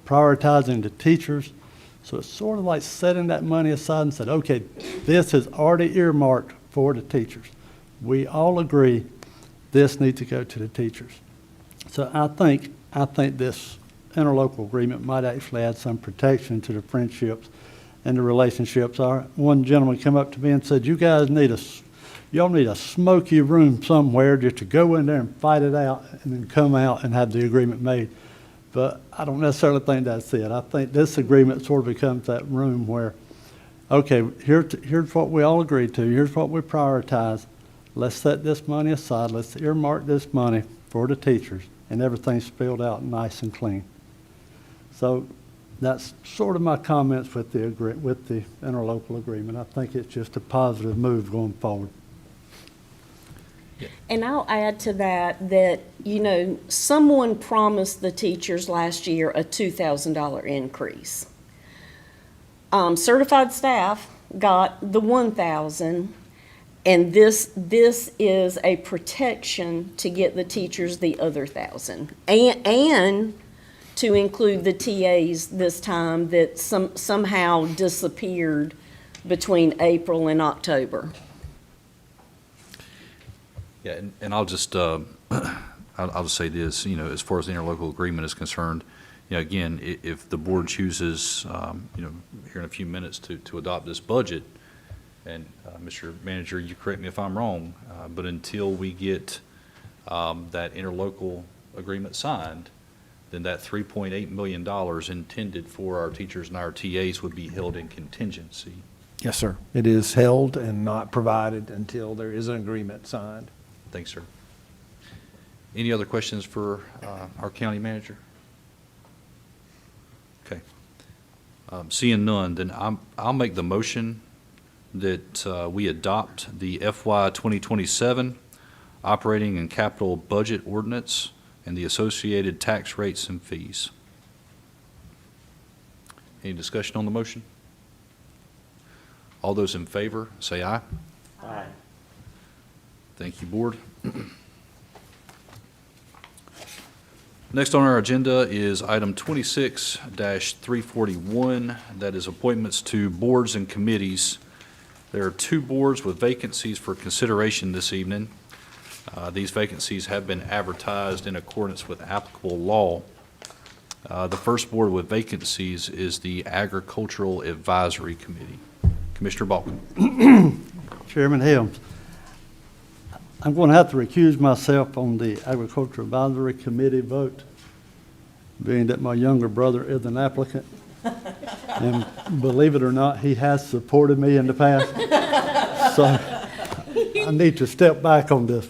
prioritizing the teachers. So it's sort of like setting that money aside and said, okay, this is already earmarked for the teachers. We all agree this needs to go to the teachers. So I think this interlocal agreement might actually add some protection to the friendships and the relationships. One gentleman came up to me and said, y'all need a smoky room somewhere just to go in there and fight it out and then come out and have the agreement made. But I don't necessarily think that's it. I think this agreement sort of becomes that room where, okay, here's what we all agreed to. Here's what we prioritize. Let's set this money aside. Let's earmark this money for the teachers, and everything's spelled out nice and clean. So that's sort of my comments with the interlocal agreement. I think it's just a positive move going forward. And I'll add to that, someone promised the teachers last year a $2,000 increase. Certified staff got the $1,000, And this is a protection to get the teachers the other 1,000. And to include the TAs this time that somehow disappeared between April and October. Yeah, and I'll just, I'll just say this, as far as the interlocal agreement is concerned, again, if the board chooses, here in a few minutes to adopt this budget, and Mr. Manager, you correct me if I'm wrong, but until we get that interlocal agreement signed, then that $3.8 million intended for our teachers and our TAs would be held in contingency. Yes, sir. It is held and not provided until there is an agreement signed. Thanks, sir. Any other questions for our county manager? Okay. Seeing none, then I'll make the motion that we adopt the FY 2027 operating and capital budget ordinance and the associated tax rates and fees. Any discussion on the motion? All those in favor, say aye. Aye. Thank you, Board. Next on our agenda is item 26-341, that is appointments to boards and committees. There are 2 boards with vacancies for consideration this evening. These vacancies have been advertised in accordance with applicable law. The first board with vacancies is the Agricultural Advisory Committee. Commissioner Balkin. Chairman Helms, I'm going to have to recuse myself on the Agriculture Advisory Committee vote, being that my younger brother is an applicant. And believe it or not, he has supported me in the past. So I need to step back on this.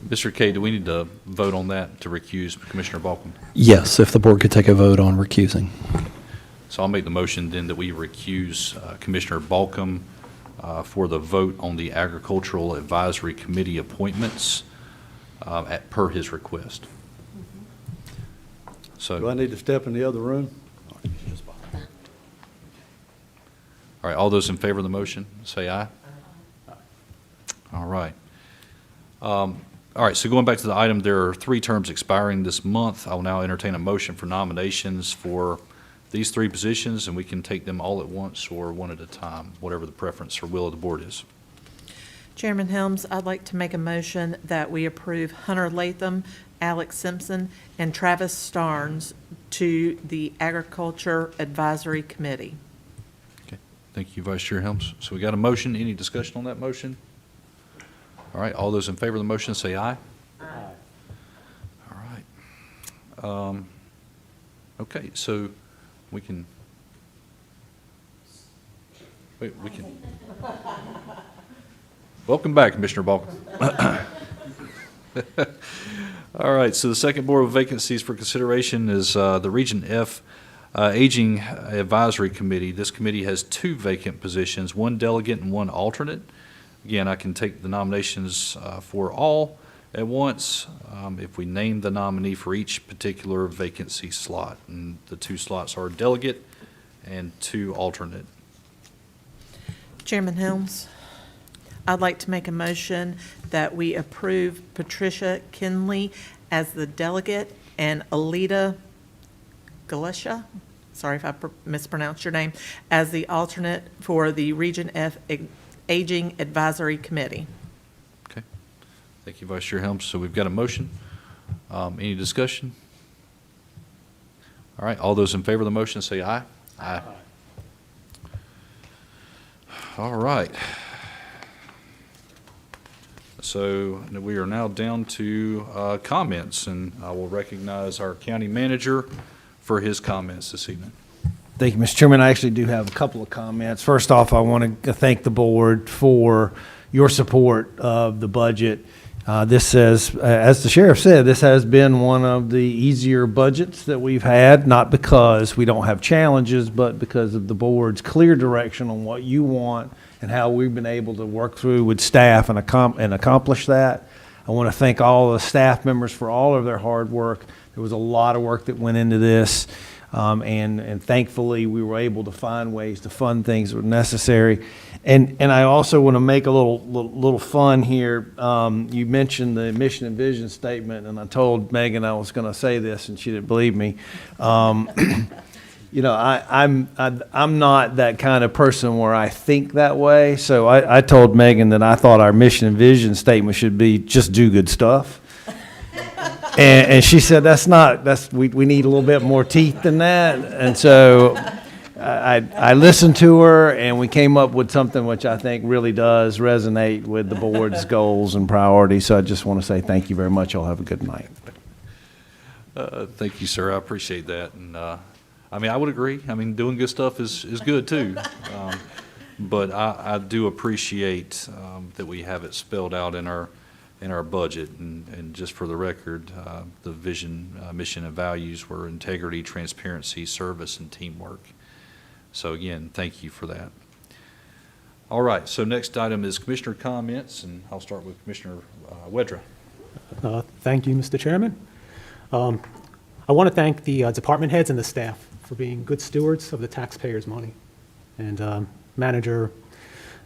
Mr. Kay, do we need to vote on that to recuse Commissioner Balkin? Yes, if the board could take a vote on recusing. So I'll make the motion then that we recuse Commissioner Balkum for the vote on the Agricultural Advisory Committee appointments per his request. So, Do I need to step in the other room? all right, all those in favor of the motion, say aye. All right. All right, so going back to the item, there are 3 terms expiring this month. I will now entertain a motion for nominations for these 3 positions, and we can take them all at once or one at a time, whatever the preference or will of the board is. Chairman Helms, I'd like to make a motion that we approve Hunter Latham, Alex Simpson, and Travis Starnes to the Agriculture Advisory Committee. Okay, thank you, Vice Chair Helms. So we got a motion. Any discussion on that motion? All right, all those in favor of the motion say aye. Aye. All right. Okay, so we can, wait, we can. Welcome back, Commissioner Balkin. All right, so the second board of vacancies for consideration is the Region F Aging Advisory Committee. This committee has 2 vacant positions, 1 delegate and 1 alternate. Again, I can take the nominations for all at once if we name the nominee for each particular vacancy slot. And the 2 slots are delegate and 2 alternate. Chairman Helms, I'd like to make a motion that we approve Patricia Kinley as the delegate and Alita Galesha, sorry if I mispronounced your name, as the alternate for the Region F Aging Advisory Committee. Okay. Thank you, Vice Chair Helms. So we've got a motion. Any discussion? All right, all those in favor of the motion say aye. Aye. All right. So we are now down to comments, and I will recognize our county manager for his comments this evening. Thank you, Mr. Chairman. I actually do have a couple of comments. First off, I want to thank the board for your support of the budget. This says, as the sheriff said, this has been one of the easier budgets that we've had, not because we don't have challenges, but because of the board's clear direction on what you want and how we've been able to work through with staff and accomplish that. I want to thank all the staff members for all of their hard work. There was a lot of work that went into this. And thankfully, we were able to find ways to fund things that were necessary. And I also want to make a little fun here. You mentioned the mission and vision statement, and I told Megan I was going to say this, and she didn't believe me. You know, I'm not that kind of person where I think that way. So I told Megan that I thought our mission and vision statement should be just do good stuff. And she said, we need a little bit more teeth than that. And so I listened to her, and we came up with something which I think really does resonate with the board's goals and priorities. So I just want to say thank you very much. Y'all have a good night. Thank you, sir. I appreciate that. And, I mean, I would agree. I mean, doing good stuff is good too. But I do appreciate that we have it spelled out in our budget. And just for the record, the vision, mission, and values were integrity, transparency, service, and teamwork. So again, thank you for that. All right, so next item is commissioner comments, and I'll start with Commissioner Wedra. Thank you, Mr. Chairman. I want to thank the department heads and the staff for being good stewards of the taxpayers' money. And Manager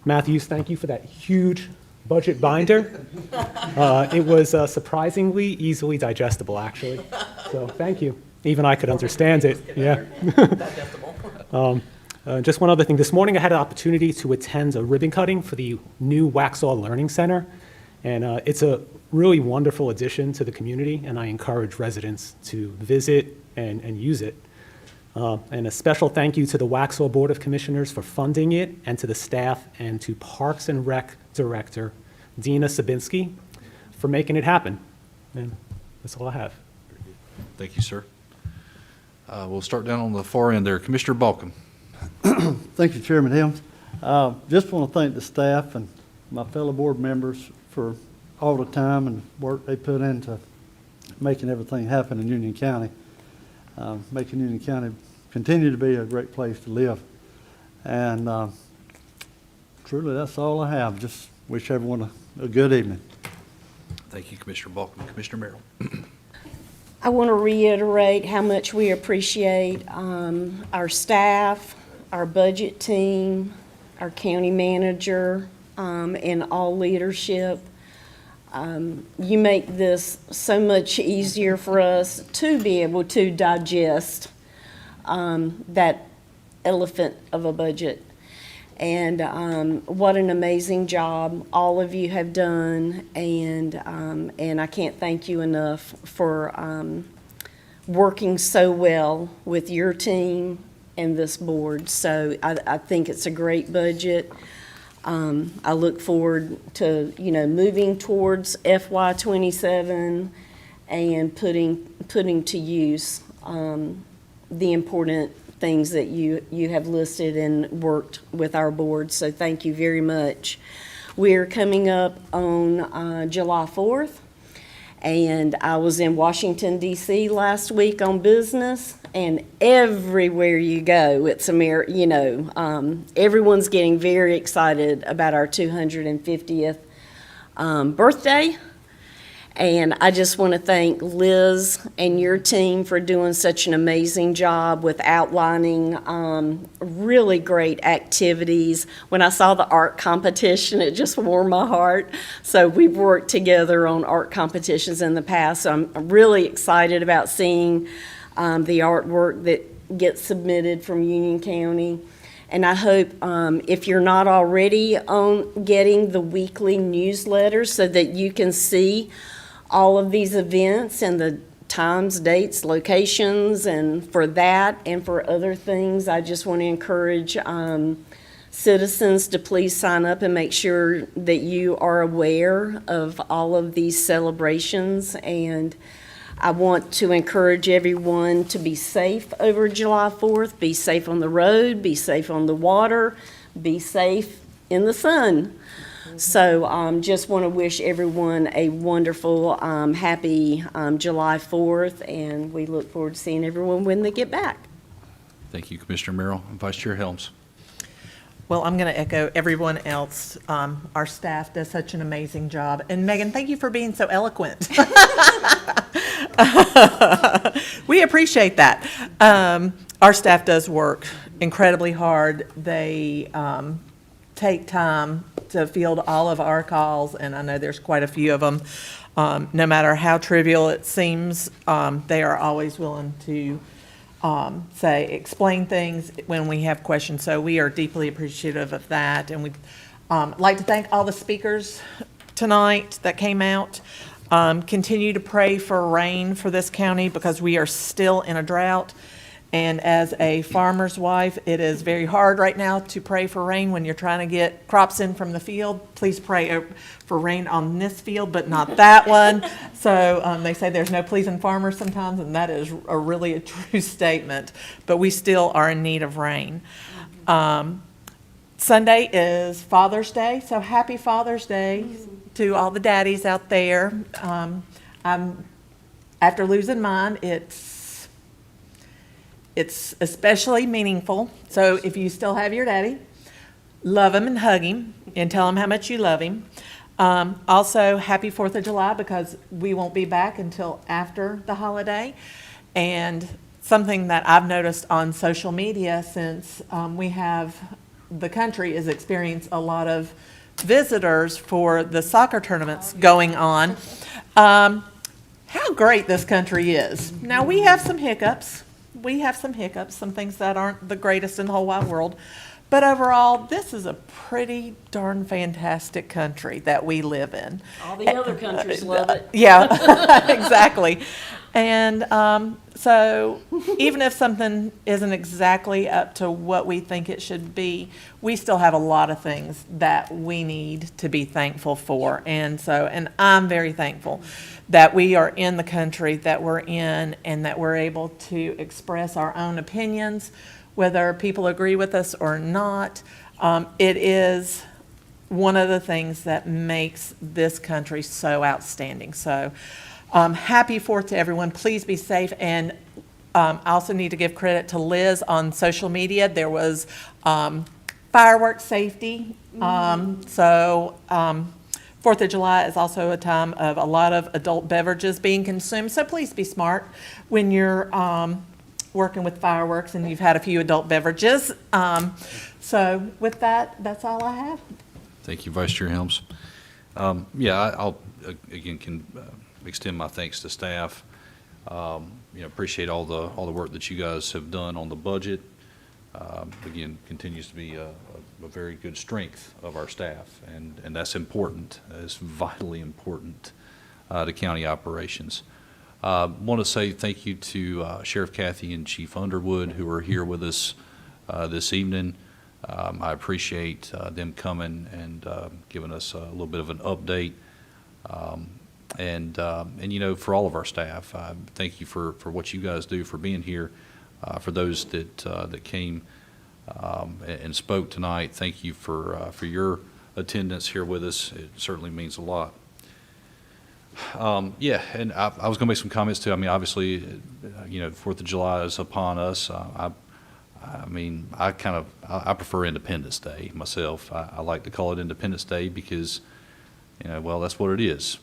Matthews, thank you for that huge budget binder. It was surprisingly easily digestible, actually. So thank you. Even I could understand it. Yeah. Just one other thing. This morning I had an opportunity to attend a ribbon cutting for the new Waxhaw Learning Center. And it's a really wonderful addition to the community, and I encourage residents to visit and use it. And a special thank you to the Waxhaw Board of Commissioners for funding it, and to the staff, and to Parks and Rec Director Dina Sabinski for making it happen. And that's all I have. Thank you, sir. We'll start down on the far end there. Commissioner Balkum. Thank you, Chairman Helms. Just want to thank the staff and my fellow board members for all the time and work they put into making everything happen in Union County, making Union County continue to be a great place to live. And truly, that's all I have. Just wish everyone a good evening. Thank you, Commissioner Balkum. Commissioner Merrill. I want to reiterate how much we appreciate our staff, our budget team, our county manager, and all leadership. You make this so much easier for us to be able to digest that elephant of a budget. And what an amazing job all of you have done, and I can't thank you enough for working so well with your team and this board. So I think it's a great budget. I look forward to, moving towards FY27 and putting to use the important things that you have listed and worked with our board. So thank you very much. We're coming up on July 4th, and I was in Washington, D.C. last week on business, and everywhere you go, it's everyone's getting very excited about our 250th birthday. And I just want to thank Liz and your team for doing such an amazing job with outlining really great activities. When I saw the art competition, it just warmed my heart. So we've worked together on art competitions in the past. So I'm really excited about seeing the artwork that gets submitted from Union County. And I hope if you're not already on getting the weekly newsletter so that you can see all of these events and the times, dates, locations, and for that and for other things, I just want to encourage citizens to please sign up and make sure that you are aware of all of these celebrations. And I want to encourage everyone to be safe over July 4th, be safe on the road, be safe on the water, be safe in the sun. So just want to wish everyone a wonderful, happy July 4th, and we look forward to seeing everyone when they get back. Thank you, Commissioner Merrill. Vice Chair Helms. Well, I'm going to echo everyone else. Our staff does such an amazing job. And Megan, thank you for being so eloquent. We appreciate that. Our staff does work incredibly hard. They take time to field all of our calls, and I know there's quite a few of them. No matter how trivial it seems, they are always willing to explain things when we have questions. So we are deeply appreciative of that, and we'd like to thank all the speakers tonight that came out. Continue to pray for rain for this county because we are still in a drought. And as a farmer's wife, it is very hard right now to pray for rain when you're trying to get crops in from the field. Please pray for rain on this field, but not that one. So they say there's no pleasing farmers sometimes, and that is really a true statement. But we still are in need of rain. Sunday is Father's Day, so happy Father's Day to all the daddies out there. After losing mine, it's especially meaningful. So if you still have your daddy, love him and hug him and tell him how much you love him. Also, happy 4th of July because we won't be back until after the holiday. And something that I've noticed on social media since the country is experiencing a lot of visitors for the soccer tournaments going on, how great this country is. Now, we have some hiccups. Some things that aren't the greatest in the whole wide world. But overall, this is a pretty darn fantastic country that we live in. All the other countries love it. Yeah, exactly. And so even if something isn't exactly up to what we think it should be, we still have a lot of things that we need to be thankful for. And I'm very thankful that we are in the country that we're in and that we're able to express our own opinions, whether people agree with us or not. It is one of the things that makes this country so outstanding. So happy 4th to everyone. Please be safe. And I also need to give credit to Liz on social media. There was fireworks safety. 4th of July is also a time of a lot of adult beverages being consumed. So please be smart when you're working with fireworks and you've had a few adult beverages. So with that, that's all I have. Thank you, Vice Chair Helms. I'll again extend my thanks to staff. Appreciate all the work that you guys have done on the budget. Again, continues to be a very good strength of our staff, and that's important. It's vitally important to county operations. Want to say thank you to Sheriff Kathy and Chief Underwood who are here with us this evening. I appreciate them coming and giving us a little bit of an update. And for all of our staff, thank you for what you guys do, for being here. For those that came and spoke tonight, thank you for your attendance here with us. It certainly means a lot. And I was going to make some comments too. I mean, obviously, 4th of July is upon us. I prefer Independence Day myself. I like to call it Independence Day because, that's what it is.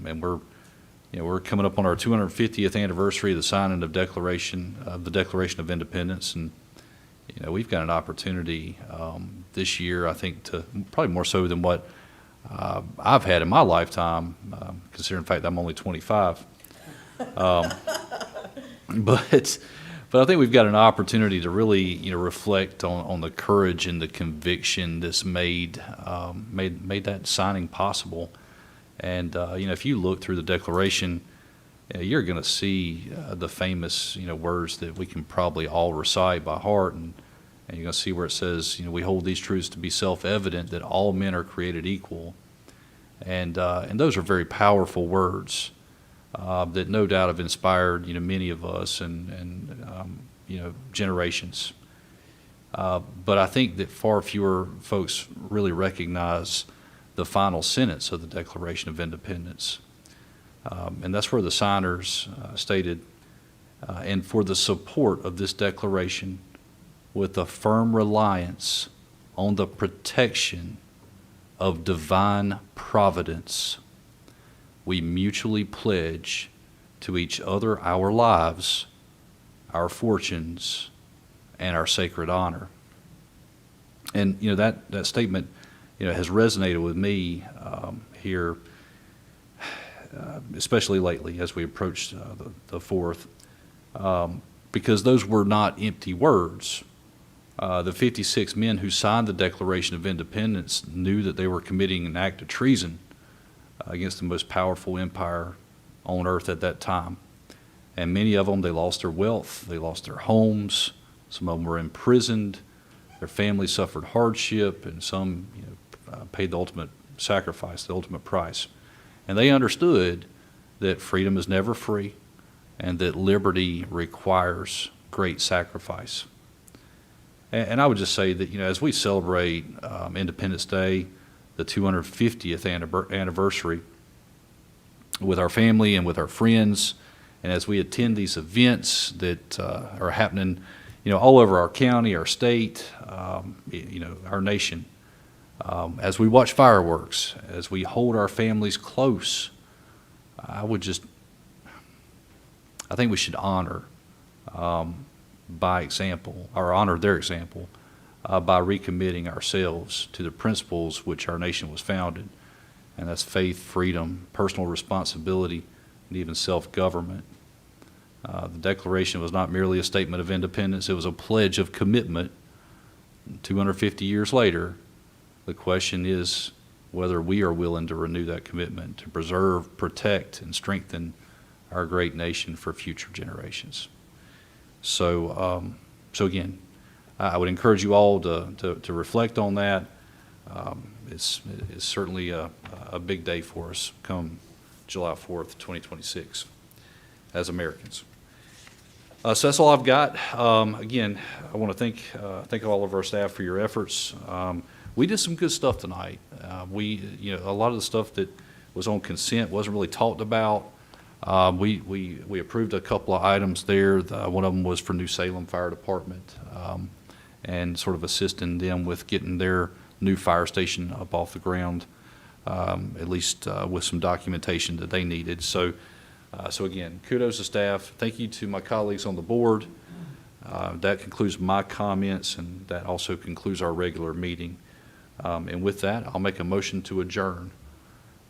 And we're coming up on our 250th anniversary of the signing of the Declaration of Independence, and we've got an opportunity this year, I think, to probably more so than what I've had in my lifetime, considering the fact that I'm only 25. But I think we've got an opportunity to really, reflect on the courage and the conviction that's made that signing possible. And if you look through the Declaration, you're going to see the famous, words that we can probably all recite by heart, and you're going to see where it says, we hold these truths to be self-evident that all men are created equal, and those are very powerful words that no doubt have inspired, many of us and generations. But I think that far fewer folks really recognize the final sentence of the Declaration of Independence. And that's where the signers stated, and for the support of this declaration with a firm reliance on the protection of divine providence, we mutually pledge to each other our lives, our fortunes, and our sacred honor. And, that statement, has resonated with me here, especially lately as we approach the 4th, because those were not empty words. The 56 men who signed the Declaration of Independence knew that they were committing an act of treason against the most powerful empire on earth at that time. And many of them, they lost their wealth, they lost their homes, some of them were imprisoned, their families suffered hardship, and some paid the ultimate sacrifice, the ultimate price. And they understood that freedom is never free and that liberty requires great sacrifice. And I would just say that, as we celebrate Independence Day, the 250th anniversary, with our family and with our friends, and as we attend these events that are happening, all over our county, our state, our nation, as we watch fireworks, as we hold our families close, I think we should honor by example, or honor their example, by recommitting ourselves to the principles which our nation was founded, and that's faith, freedom, personal responsibility, and even self-government. The Declaration was not merely a statement of independence, it was a pledge of commitment. 250 years later, the question is whether we are willing to renew that commitment to preserve, protect, and strengthen our great nation for future generations. So again, I would encourage you all to reflect on that. It's certainly a big day for us come July 4th, 2026, as Americans. So that's all I've got. Again, I want to thank all of our staff for your efforts. We did some good stuff tonight. A lot of the stuff that was on consent wasn't really talked about. We approved a couple of items there. One of them was for New Salem Fire Department, and sort of assisting them with getting their new fire station up off the ground, at least with some documentation that they needed. So again, kudos to staff. Thank you to my colleagues on the board. That concludes my comments, and that also concludes our regular meeting. And with that, I'll make a motion to adjourn.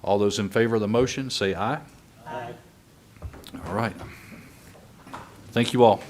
All those in favor of the motion, say aye. Aye. All right. Thank you all.